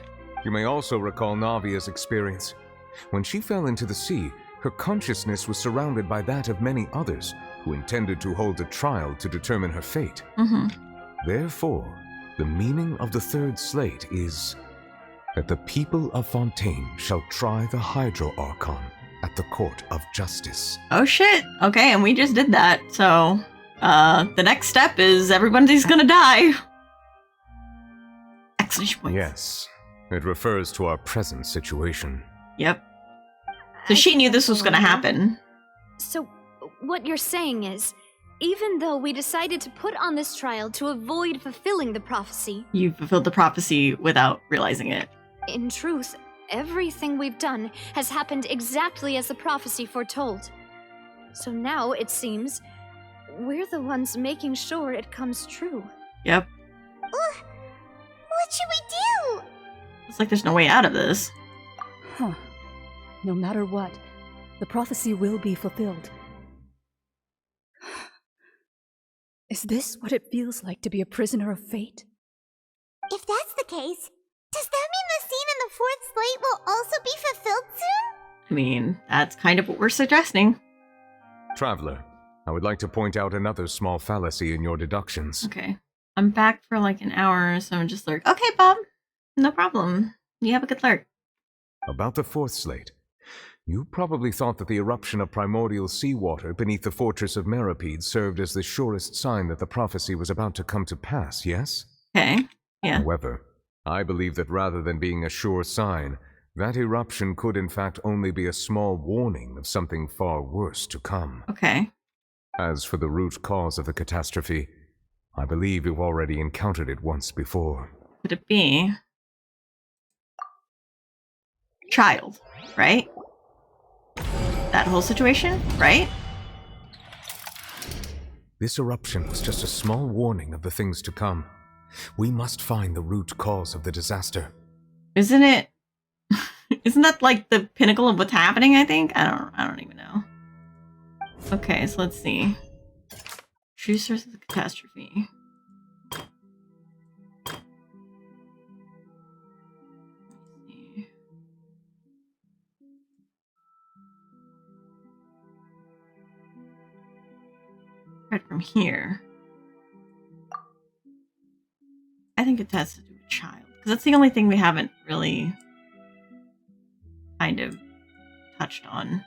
You may also recall Navia's experience. When she fell into the sea, her consciousness was surrounded by that of many others who intended to hold a trial to determine her fate. Therefore, the meaning of the third slate is that the people of Fontaine shall try the Hydro Archon at the court of justice. Oh shit. Okay, and we just did that. So, the next step is everybody's gonna die. Excellent point. Yes, it refers to our present situation. Yep. So she knew this was gonna happen. So, what you're saying is, even though we decided to put on this trial to avoid fulfilling the prophecy, You fulfilled the prophecy without realizing it. in truth, everything we've done has happened exactly as the prophecy foretold. So now, it seems, we're the ones making sure it comes true. Yep. What should we do? It's like there's no way out of this. Huh. No matter what, the prophecy will be fulfilled. Is this what it feels like to be a prisoner of fate? If that's the case, does that mean the scene in the fourth slate will also be fulfilled soon? I mean, that's kind of what we're suggesting. Traveler, I would like to point out another small fallacy in your deductions. Okay. I'm back for like an hour, so I'm just like, okay, Bob, no problem. You have a good lurk. About the fourth slate, you probably thought that the eruption of primordial seawater beneath the fortress of Meripede served as the surest sign that the prophecy was about to come to pass, yes? Okay, yeah. However, I believe that rather than being a sure sign, that eruption could in fact only be a small warning of something far worse to come. Okay. As for the root cause of the catastrophe, I believe you've already encountered it once before. Could it be child, right? That whole situation, right? This eruption was just a small warning of the things to come. We must find the root cause of the disaster. Isn't it? Isn't that like the pinnacle of what's happening, I think? I don't even know. Okay, so let's see. True source of the catastrophe. Right from here. I think it has to do with child. Because that's the only thing we haven't really kind of touched on.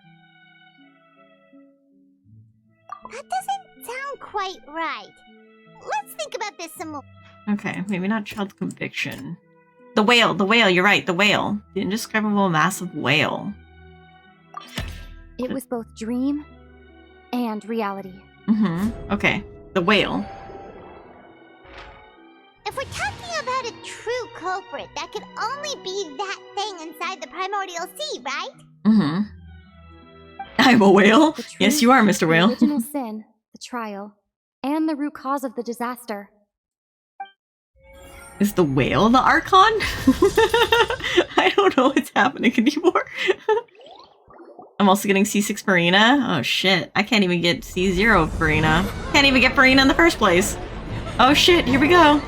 That doesn't sound quite right. Let's think about this some more. Okay, maybe not child's conviction. The whale, you're right, the whale. The indescribable massive whale. It was both dream and reality. Okay, the whale. If we're talking about a true culprit, that could only be that thing inside the primordial sea, right? I'm a whale. The truth, Yes, you are, Mr. Whale. The original sin, the trial, and the root cause of the disaster. Is the whale the Archon? I don't know what's happening anymore. I'm also getting C6 Farina. Oh shit, I can't even get C0 Farina. Can't even get Farina in the first place. Oh shit, here we go.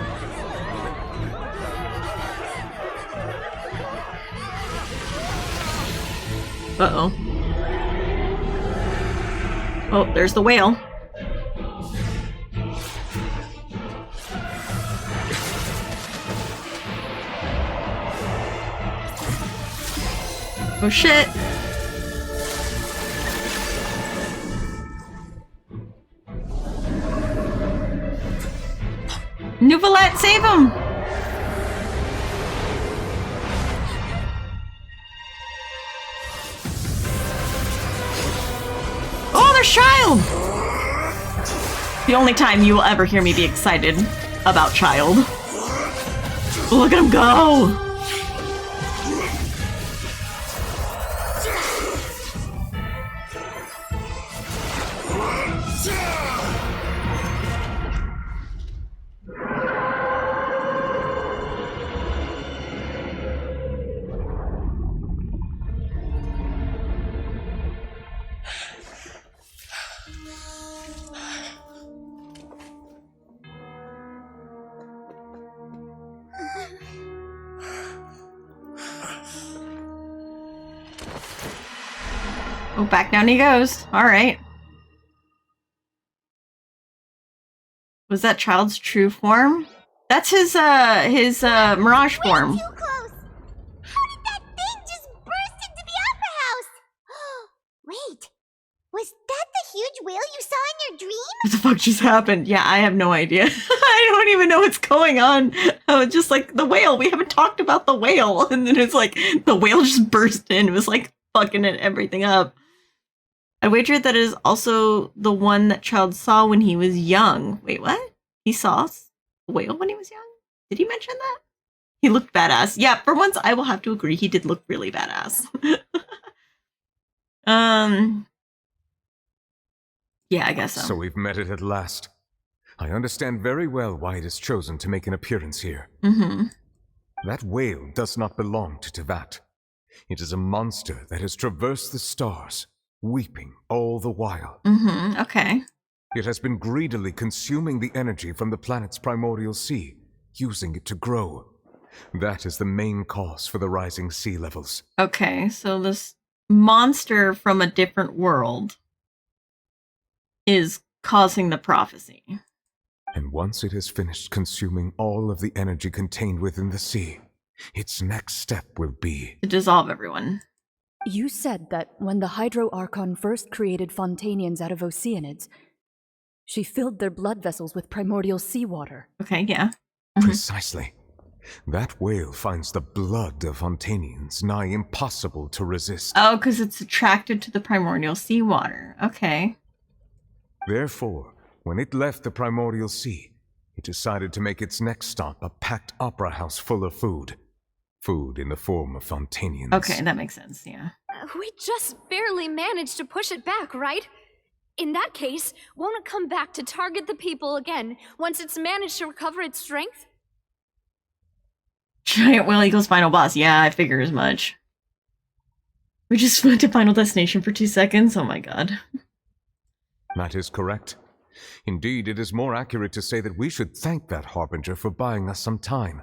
Uh-oh. Oh, there's the whale. Oh shit. Nouvelette, save him! Oh, there's Child! The only time you will ever hear me be excited about Child. Look at him go! Oh, back down he goes. Alright. Was that Child's true form? That's his mirage form. Too close! How did that thing just burst into the Opera House? Wait, was that the huge whale you saw in your dream? What the fuck just happened? Yeah, I have no idea. I don't even know what's going on. Oh, just like the whale. We haven't talked about the whale. And then it's like the whale just burst in. It was like fucking everything up. I wager that is also the one that Child saw when he was young. Wait, what? He saw a whale when he was young? Did he mention that? He looked badass. Yeah, for once I will have to agree. He did look really badass. Yeah, I guess so. So we've met it at last. I understand very well why it has chosen to make an appearance here. Mm-hmm. That whale does not belong to Tevat. It is a monster that has traversed the stars, weeping all the while. Mm-hmm, okay. It has been greedily consuming the energy from the planet's primordial sea, using it to grow. That is the main cause for the rising sea levels. Okay, so this monster from a different world is causing the prophecy. And once it has finished consuming all of the energy contained within the sea, its next step will be to dissolve everyone. You said that when the Hydro Archon first created Fontanians out of Oceanids, she filled their blood vessels with primordial seawater. Okay, yeah. Precisely. That whale finds the blood of Fontanians nigh impossible to resist. Oh, because it's attracted to the primordial seawater. Okay. Therefore, when it left the primordial sea, it decided to make its next stop a packed opera house full of food. Food in the form of Fontanians. Okay, that makes sense, yeah. We just barely managed to push it back, right? In that case, won't it come back to target the people again once it's managed to recover its strength? Giant whale equals final boss. Yeah, I figure as much. We just went to Final Destination for 2 seconds. Oh my god. That is correct. Indeed, it is more accurate to say that we should thank that Harbinger for buying us some time.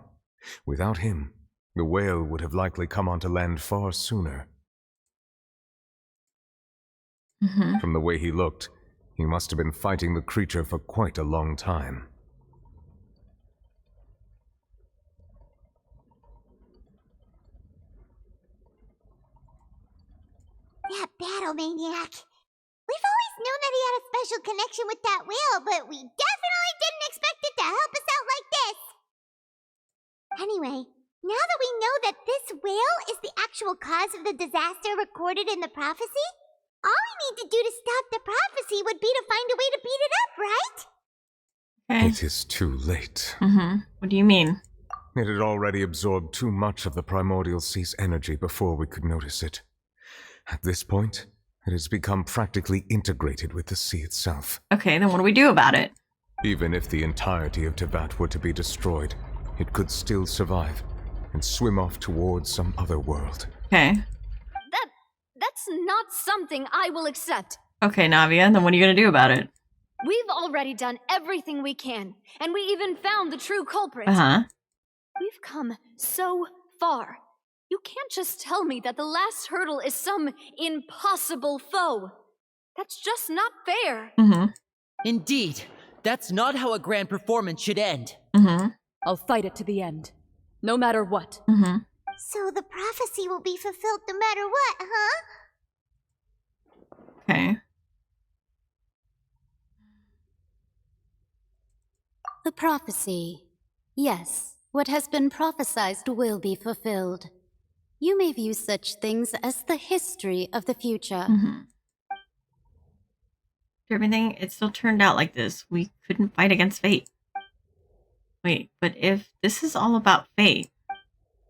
Without him, the whale would have likely come onto land far sooner. Mm-hmm. From the way he looked, he must have been fighting the creature for quite a long time. That battle maniac. We've always known that he had a special connection with that whale, but we definitely didn't expect it to help us out like this. Anyway, now that we know that this whale is the actual cause of the disaster recorded in the prophecy, all we need to do to stop the prophecy would be to find a way to beat it up, right? Okay. It is too late. Mm-hmm. What do you mean? It had already absorbed too much of the primordial sea's energy before we could notice it. At this point, it has become practically integrated with the sea itself. Okay, then what do we do about it? Even if the entirety of Tevat were to be destroyed, it could still survive and swim off towards some other world. Okay. That's not something I will accept. Okay, Navia, then what are you gonna do about it? We've already done everything we can, and we even found the true culprit. Uh-huh. We've come so far. You can't just tell me that the last hurdle is some impossible foe. That's just not fair. Indeed, that's not how a grand performance should end. I'll fight it to the end, no matter what. So the prophecy will be fulfilled no matter what, huh? Okay. The prophecy. Yes, what has been prophesied will be fulfilled. You may view such things as the history of the future. If everything, it still turned out like this. We couldn't fight against fate. Wait, but if this is all about fate...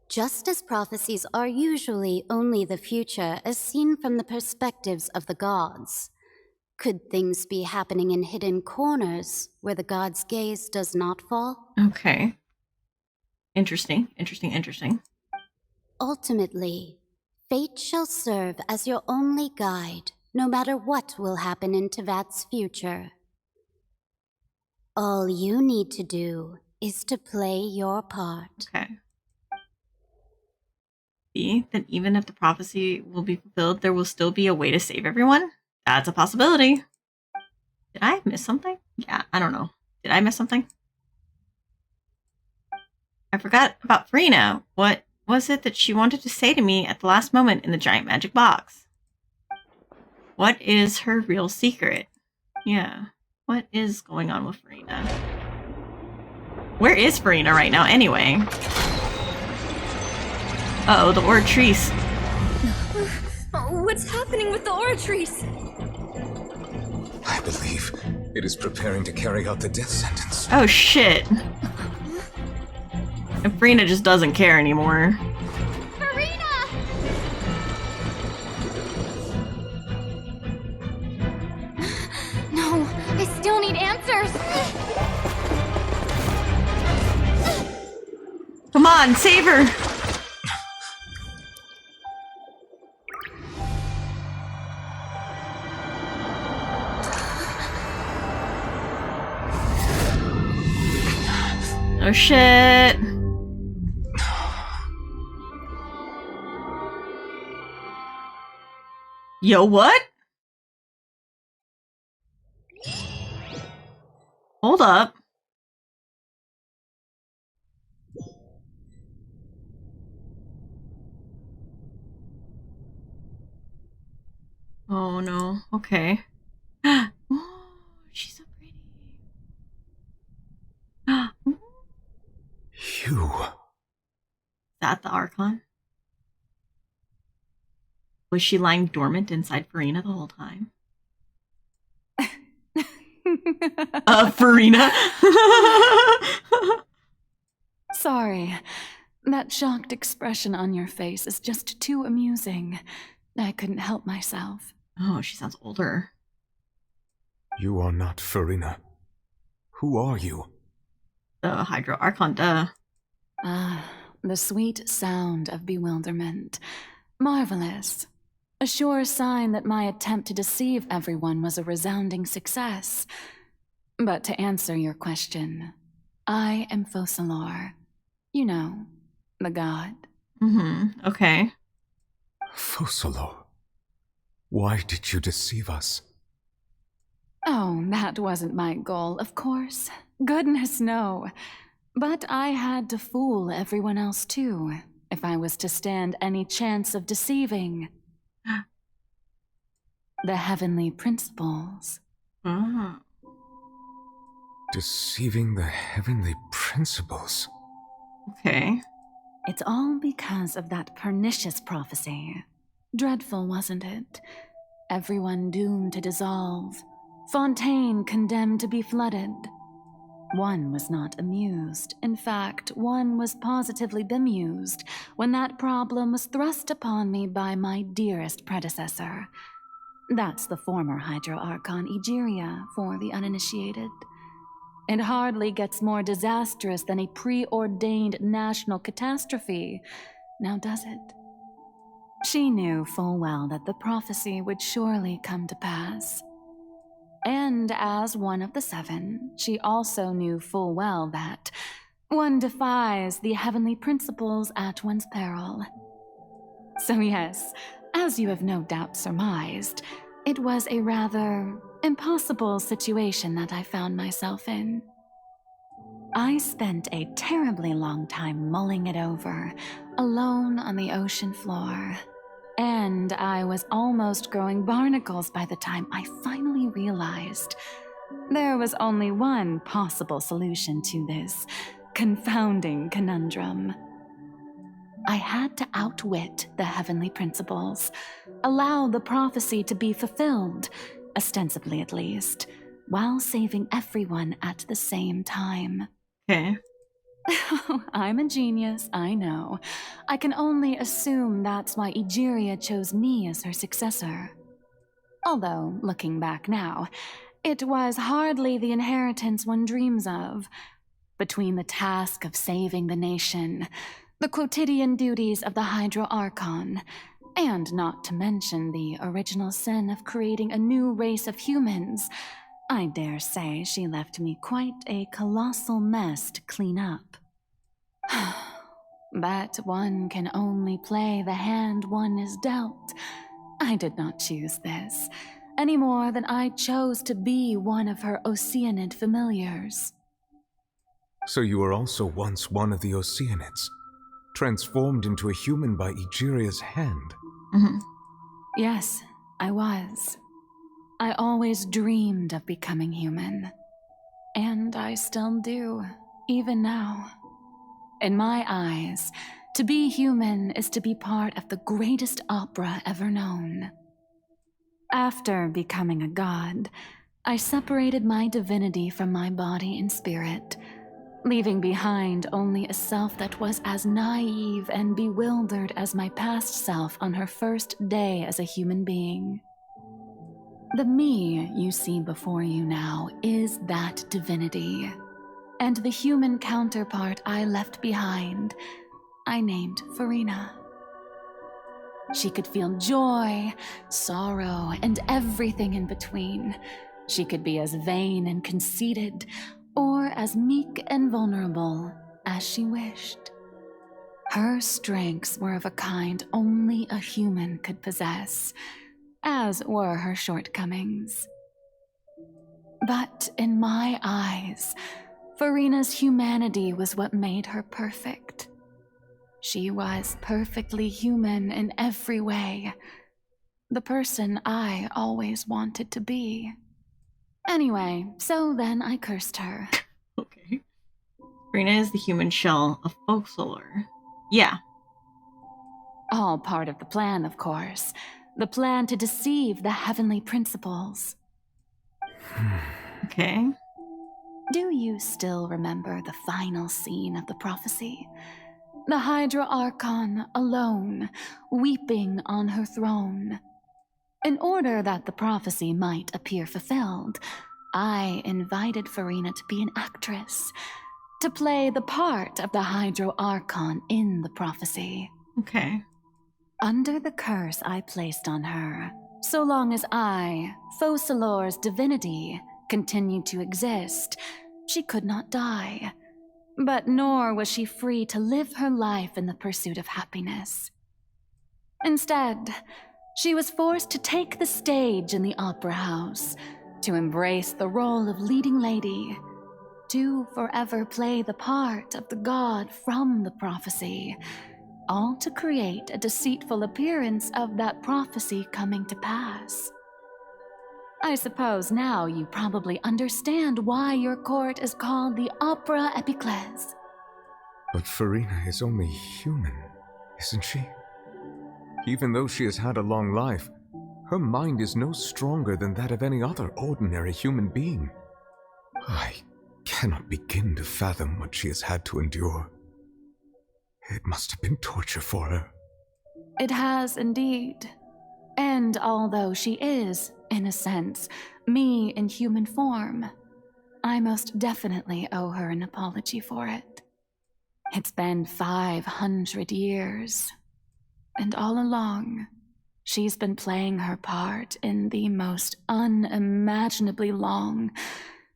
Just as prophecies are usually only the future as seen from the perspectives of the gods, could things be happening in hidden corners where the gods' gaze does not fall? Okay. Interesting. Ultimately, fate shall serve as your only guide, no matter what will happen in Tevat's future. All you need to do is to play your part. Okay. See, that even if the prophecy will be fulfilled, there will still be a way to save everyone? That's a possibility. Did I miss something? Yeah, I don't know. Did I miss something? I forgot about Farina. What was it that she wanted to say to me at the last moment in the giant magic box? What is her real secret? Yeah. What is going on with Farina? Where is Farina right now, anyway? Uh-oh, the Oratrice. What's happening with the Oratrice? I believe it is preparing to carry out the death sentence. Oh, shit. And Farina just doesn't care anymore. No, I still need answers. Come on, save her! Oh shit! Yo, what? Hold up. Oh no. Okay. Oh, she's so pretty. You. Is that the Archon? Was she lying dormant inside Farina the whole time? Farina? Sorry. That shocked expression on your face is just too amusing. I couldn't help myself. Oh, she sounds older. You are not Farina. Who are you? The Hydro Archon, duh. Ah, the sweet sound of bewilderment. Marvelous. A sure sign that my attempt to deceive everyone was a resounding success. But to answer your question, I am Focalor. You know, the god. Okay. Focalor. Why did you deceive us? Oh, that wasn't my goal, of course. Goodness, no. But I had to fool everyone else too, if I was to stand any chance of deceiving the heavenly principles. Deceiving the heavenly principles? Okay. It's all because of that pernicious prophecy. Dreadful, wasn't it? Everyone doomed to dissolve. Fontaine condemned to be flooded. One was not amused. In fact, one was positively bemused when that problem was thrust upon me by my dearest predecessor. That's the former Hydro Archon Egeria for the uninitiated. It hardly gets more disastrous than a preordained national catastrophe, now does it? She knew full well that the prophecy would surely come to pass. And as one of the seven, she also knew full well that one defies the heavenly principles at one's peril. So yes, as you have no doubt surmised, It was a rather impossible situation that I found myself in. I spent a terribly long time mulling it over, alone on the ocean floor. And I was almost growing barnacles by the time I finally realized there was only one possible solution to this confounding conundrum. I had to outwit the heavenly principles, allow the prophecy to be fulfilled, ostensibly at least, while saving everyone at the same time. Okay. I'm a genius, I know. I can only assume that's why Egeria chose me as her successor. Although, looking back now, it was hardly the inheritance one dreams of. Between the task of saving the nation, the quotidian duties of the Hydro Archon, and not to mention the original sin of creating a new race of humans, I dare say she left me quite a colossal mess to clean up. But one can only play the hand one is dealt. I did not choose this, any more than I chose to be one of her Oceanid familiars. So you were also once one of the Oceanids, transformed into a human by Egeria's hand. Mm-hmm. Yes, I was. I always dreamed of becoming human. And I still do, even now. In my eyes, to be human is to be part of the greatest opera ever known. After becoming a god, I separated my divinity from my body and spirit, leaving behind only a self that was as naive and bewildered as my past self on her first day as a human being. The me you see before you now is that divinity, and the human counterpart I left behind, I named Farina. She could feel joy, sorrow, and everything in between. She could be as vain and conceited, or as meek and vulnerable as she wished. Her strengths were of a kind only a human could possess, as were her shortcomings. But in my eyes, Farina's humanity was what made her perfect. She was perfectly human in every way, the person I always wanted to be. Anyway, so then I cursed her. Okay. Farina is the human shell of Folksolar. Yeah. All part of the plan, of course. The plan to deceive the heavenly principles. Okay. Do you still remember the final scene of the prophecy? The Hydra Archon alone, weeping on her throne. In order that the prophecy might appear fulfilled, I invited Farina to be an actress, to play the part of the Hydro Archon in the prophecy. Okay. Under the curse I placed on her, so long as I, Folksolar's divinity, continued to exist, she could not die. But nor was she free to live her life in the pursuit of happiness. Instead, she was forced to take the stage in the opera house, to embrace the role of leading lady, to forever play the part of the god from the prophecy, all to create a deceitful appearance of that prophecy coming to pass. I suppose now you probably understand why your court is called the Opera Epiclese. But Farina is only human, isn't she? Even though she has had a long life, her mind is no stronger than that of any other ordinary human being. I cannot begin to fathom what she has had to endure. It must have been torture for her. It has indeed. And although she is, in a sense, me in human form, I most definitely owe her an apology for it. It's been 500 years, and all along, she's been playing her part in the most unimaginably long,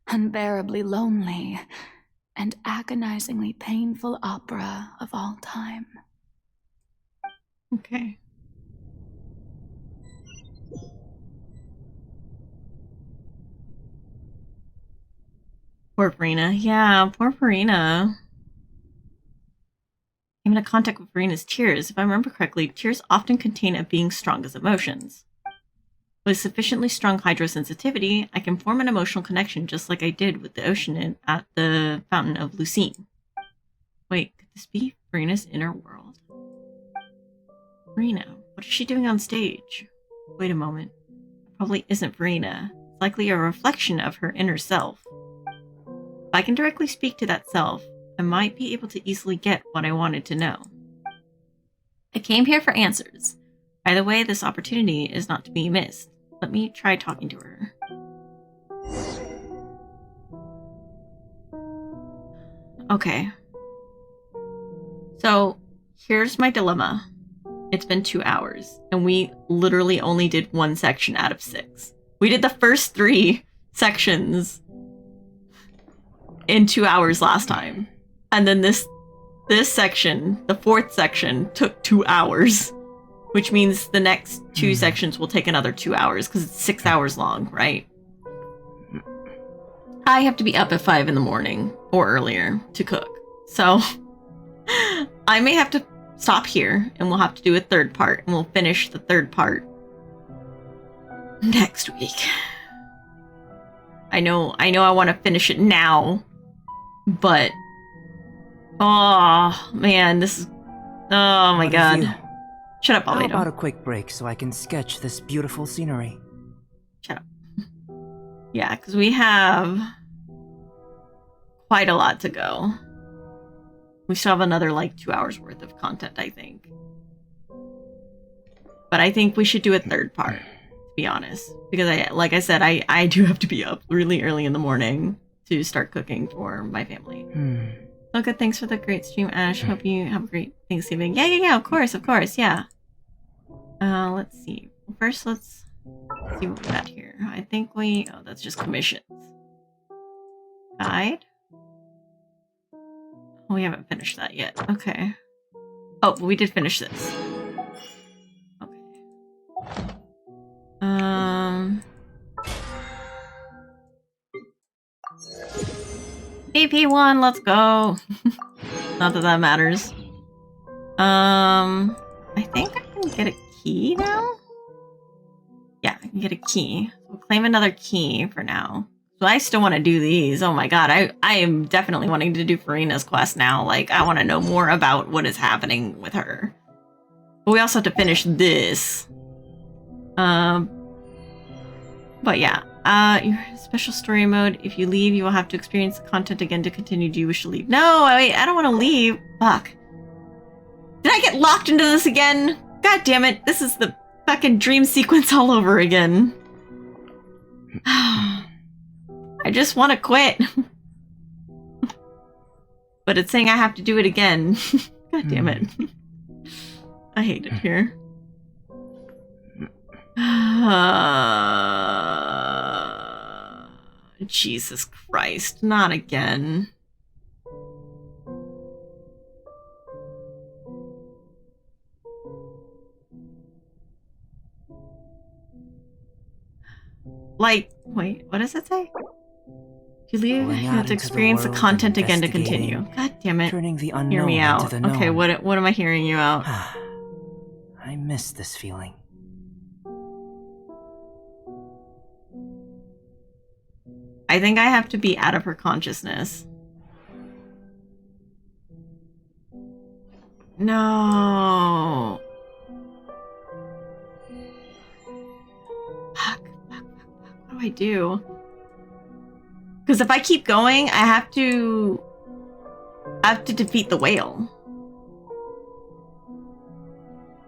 unbearably lonely, and agonizingly painful opera of all time. Okay. Poor Farina. Yeah, poor Farina. Came into contact with Farina's tears. If I remember correctly, tears often contain a being's strongest emotions. With sufficiently strong hydrosensitivity, I can form an emotional connection just like I did with the ocean at the Fountain of Lucine. Wait, could this be Farina's inner world? Farina, what is she doing on stage? Wait a moment. It probably isn't Farina. It's likely a reflection of her inner self. If I can directly speak to that self, I might be able to easily get what I wanted to know. I came here for answers. By the way, this opportunity is not to be missed. Let me try talking to her. Okay. So, here's my dilemma. It's been 2 hours, and we literally only did 1 section out of 6. We did the first 3 sections in 2 hours last time. And then this section, the 4th section, took 2 hours. Which means the next 2 sections will take another 2 hours, because it's 6 hours long, right? I have to be up at 5 in the morning, or earlier, to cook. So, I may have to stop here, and we'll have to do a 3rd part, and we'll finish the 3rd part next week. I know I want to finish it now, but... Oh, man, this is... Oh my god. Shut up, Albedo. How about a quick break so I can sketch this beautiful scenery? Shut up. Yeah, because we have quite a lot to go. We still have another, like, 2 hours worth of content, I think. But I think we should do a 3rd part, to be honest. Because, like I said, I do have to be up really early in the morning to start cooking for my family. Oh, good. Thanks for the great stream, Ash. Hope you have a great Thanksgiving. Yeah, of course, yeah. Let's see. First, let's see what we got here. I think oh, that's just commissions. Guide? Oh, we haven't finished that yet. Okay. Oh, but we did finish this. Okay. AP1, let's go. Not that matters. I think I can get a key now? Yeah, I can get a key. We'll claim another key for now. So I still want to do these. Oh my god, I am definitely wanting to do Farina's quest now. Like, I want to know more about what is happening with her. But we also have to finish this. But yeah. Your special story mode. If you leave, you will have to experience the content again to continue. Do you wish to leave? No, wait, I don't want to leave. Fuck. Did I get locked into this again? God damn it. This is the fucking dream sequence all over again. I just want to quit. But it's saying I have to do it again. God damn it. I hate it here. Jesus Christ, not again. Like, wait, what does it say? If you leave, you have to experience the content again to continue. God damn it. Turning the Hear me unknown out. into the Okay, known. what am I hearing you out? I miss this feeling. I think I have to be out of her consciousness. No. Fuck. What do I do? Because if I keep going, I have to defeat the whale.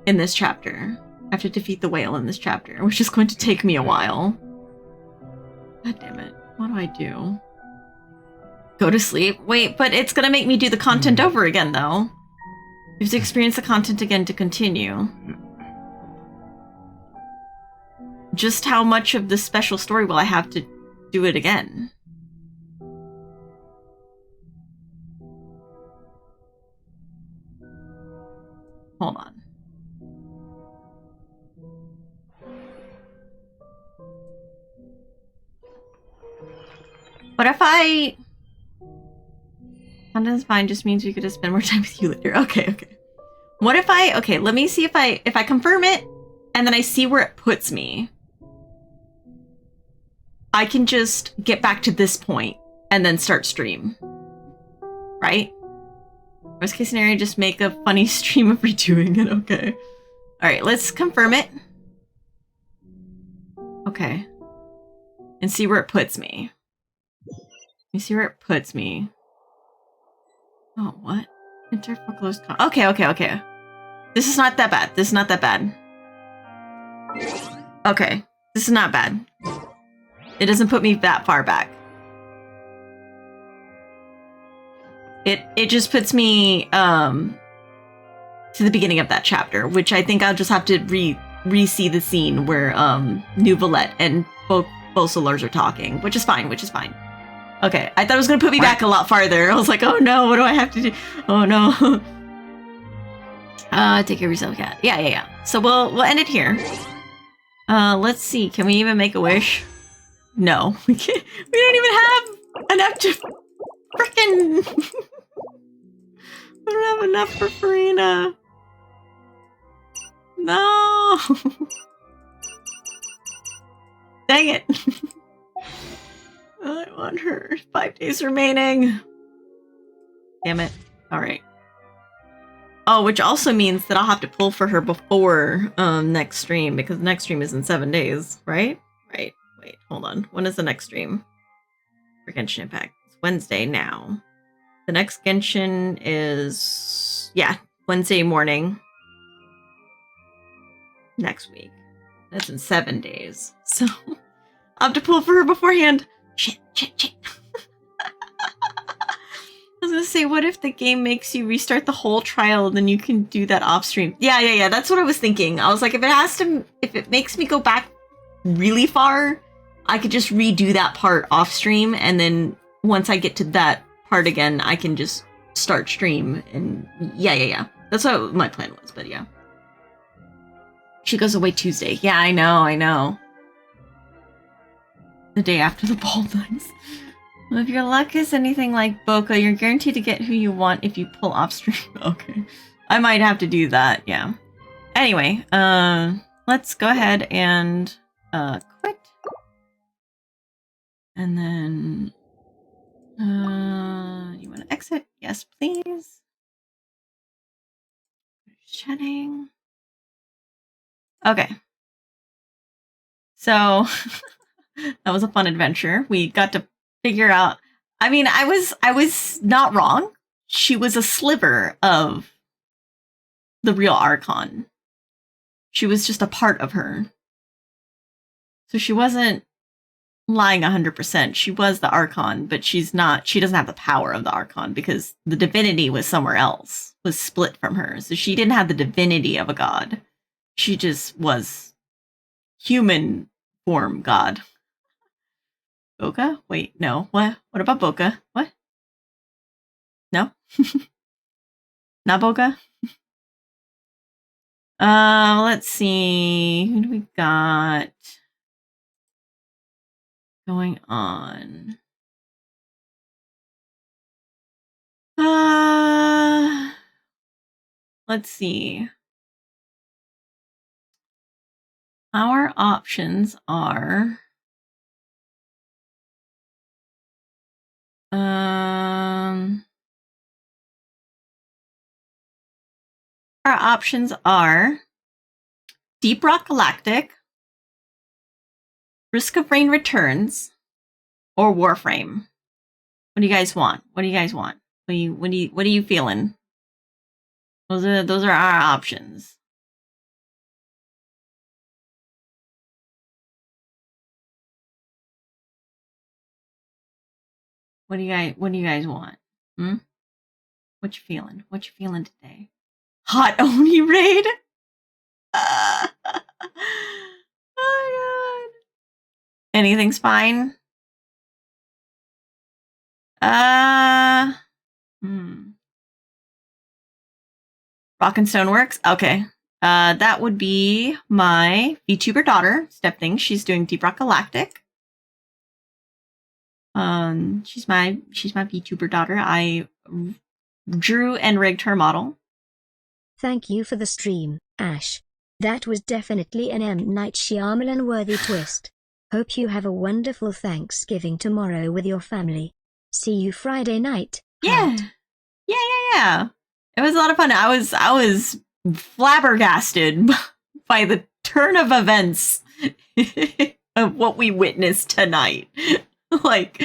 In this chapter. I have to defeat the whale in this chapter, which is going to take me a while. God damn it. What do I do? Go to sleep? Wait, but it's gonna make me do the content over again, though. You have to experience the content again to continue. Just how much of this special story will I have to do it again? Hold on. What if I Content's fine just means we could just spend more time with you later. Okay. What if okay, let me see if I confirm it and then I see where it puts me. I can just get back to this point and then start stream. Right? Worst case scenario, just make a funny stream of redoing it. Okay. Alright, let's confirm it. Okay. And see where it puts me. Let me see where it puts me. Oh, what? Enter for closed con- Okay. This is not that bad. Okay. This is not bad. It doesn't put me that far back. It just puts me to the beginning of that chapter, which I think I'll just have to re-see the scene where Nuvolette and Bosolars are talking, which is fine. Okay, I thought it was gonna put me back a lot farther. I was like, oh no, what do I have to do? Oh no. Take care of yourself, cat. Yeah. So we'll end it here. Let's see. Can we even make a wish? No, we can't. We don't even have enough to frickin'. We don't have enough for Farina. No. Dang it. I want her. 5 days remaining. Damn it. Alright. Oh, which also means that I'll have to pull for her before next stream, because the next stream is in 7 days, right? Right. Wait, hold on. When is the next stream? For Genshin Impact. It's Wednesday now. The next Genshin is... yeah, Wednesday morning. Next week. That's in 7 days. So, I'll have to pull for her beforehand. Shit. I was gonna say, what if the game makes you restart the whole trial, then you can do that off stream? Yeah. That's what I was thinking. I was like, if it makes me go back really far, I could just redo that part off stream, and then once I get to that part again, I can just start stream. And yeah. That's what my plan was, but yeah. She goes away Tuesday. Yeah, I know. The day after the ball dies. Well, if your luck is anything like Boca, you're guaranteed to get who you want if you pull off stream. Okay. I might have to do that, yeah. Anyway, let's go ahead and quit. And then you want to exit? Yes, please. Chatting. Okay. So that was a fun adventure. We got to figure out. I mean, I was not wrong. She was a sliver of the real Archon. She was just a part of her. So she wasn't lying 100%. She was the Archon, but she doesn't have the power of the Archon because the divinity was somewhere else, was split from her. So she didn't have the divinity of a god. She just was human form god. Boca? Wait, no. What about Boca? What? No? Not Boca? Let's see. Who do we got going on? Let's see. Our options are Deep Rock Galactic, Risk of Rain Returns, or Warframe. What do you guys want? What are you feeling? Those are our options. What do you guys want? What you feeling? What you feeling today? Hot Oni raid? Oh my god. Anything's fine? Rock and Stone works? Okay. That would be my VTuber daughter, Step Thing. She's doing Deep Rock Galactic. She's my VTuber daughter. I drew and rigged her model. Thank you for the stream, Ash. That was definitely an M. Night Shyamalan-worthy twist. Hope you have a wonderful Thanksgiving tomorrow with your family. See you Friday night. Yeah. Yeah. It was a lot of fun. I was flabbergasted by the turn of events of what we witnessed tonight. Like,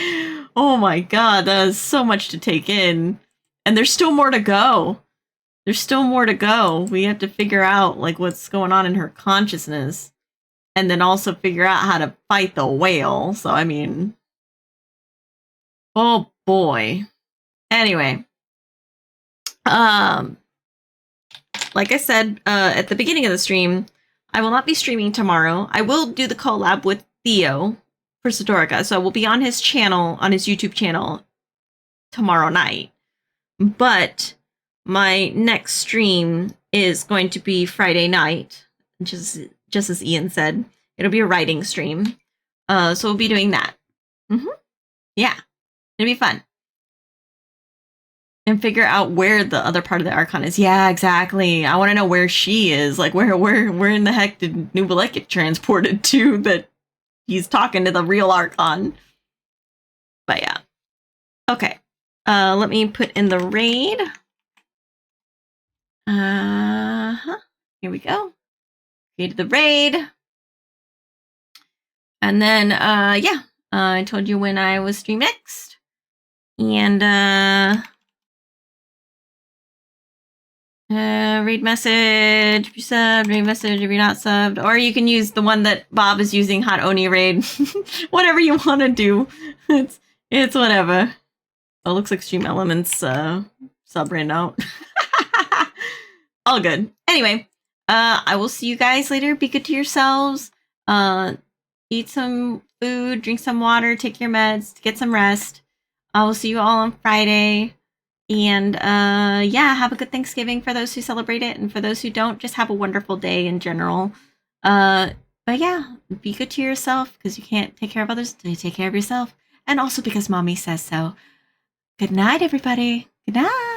oh my god, that was so much to take in. And there's still more to go. There's still more to go. We have to figure out like what's going on in her consciousness. And then also figure out how to fight the whale. So I mean, oh boy. Anyway. Like I said at the beginning of the stream, I will not be streaming tomorrow. I will do the collab with Theo for Satorica, so we'll be on his channel, on his YouTube channel tomorrow night. But my next stream is going to be Friday night, just as Ian said. It'll be a writing stream. So we'll be doing that. Yeah, it'll be fun. And figure out where the other part of the Archon is. Yeah, exactly. I want to know where she is. Like, where in the heck did Nubalek get transported to that he's talking to the real Archon? But yeah. Okay. Let me put in the raid. Here we go. Created the raid. And then, yeah. I told you when I was stream next. And, read message if you subbed, read message if you're not subbed, or you can use the one that Bob is using, Hot Oni Raid. Whatever you want to do. It's whatever. Oh, looks like Stream Elements sub ran out. All good. Anyway, I will see you guys later. Be good to yourselves. Eat some food, drink some water, take your meds, get some rest. I will see you all on Friday. And yeah, have a good Thanksgiving for those who celebrate it, and for those who don't, just have a wonderful day in general. But yeah, be good to yourself, because you can't take care of others until you take care of yourself, and also because mommy says so. Good night, everybody. Good night.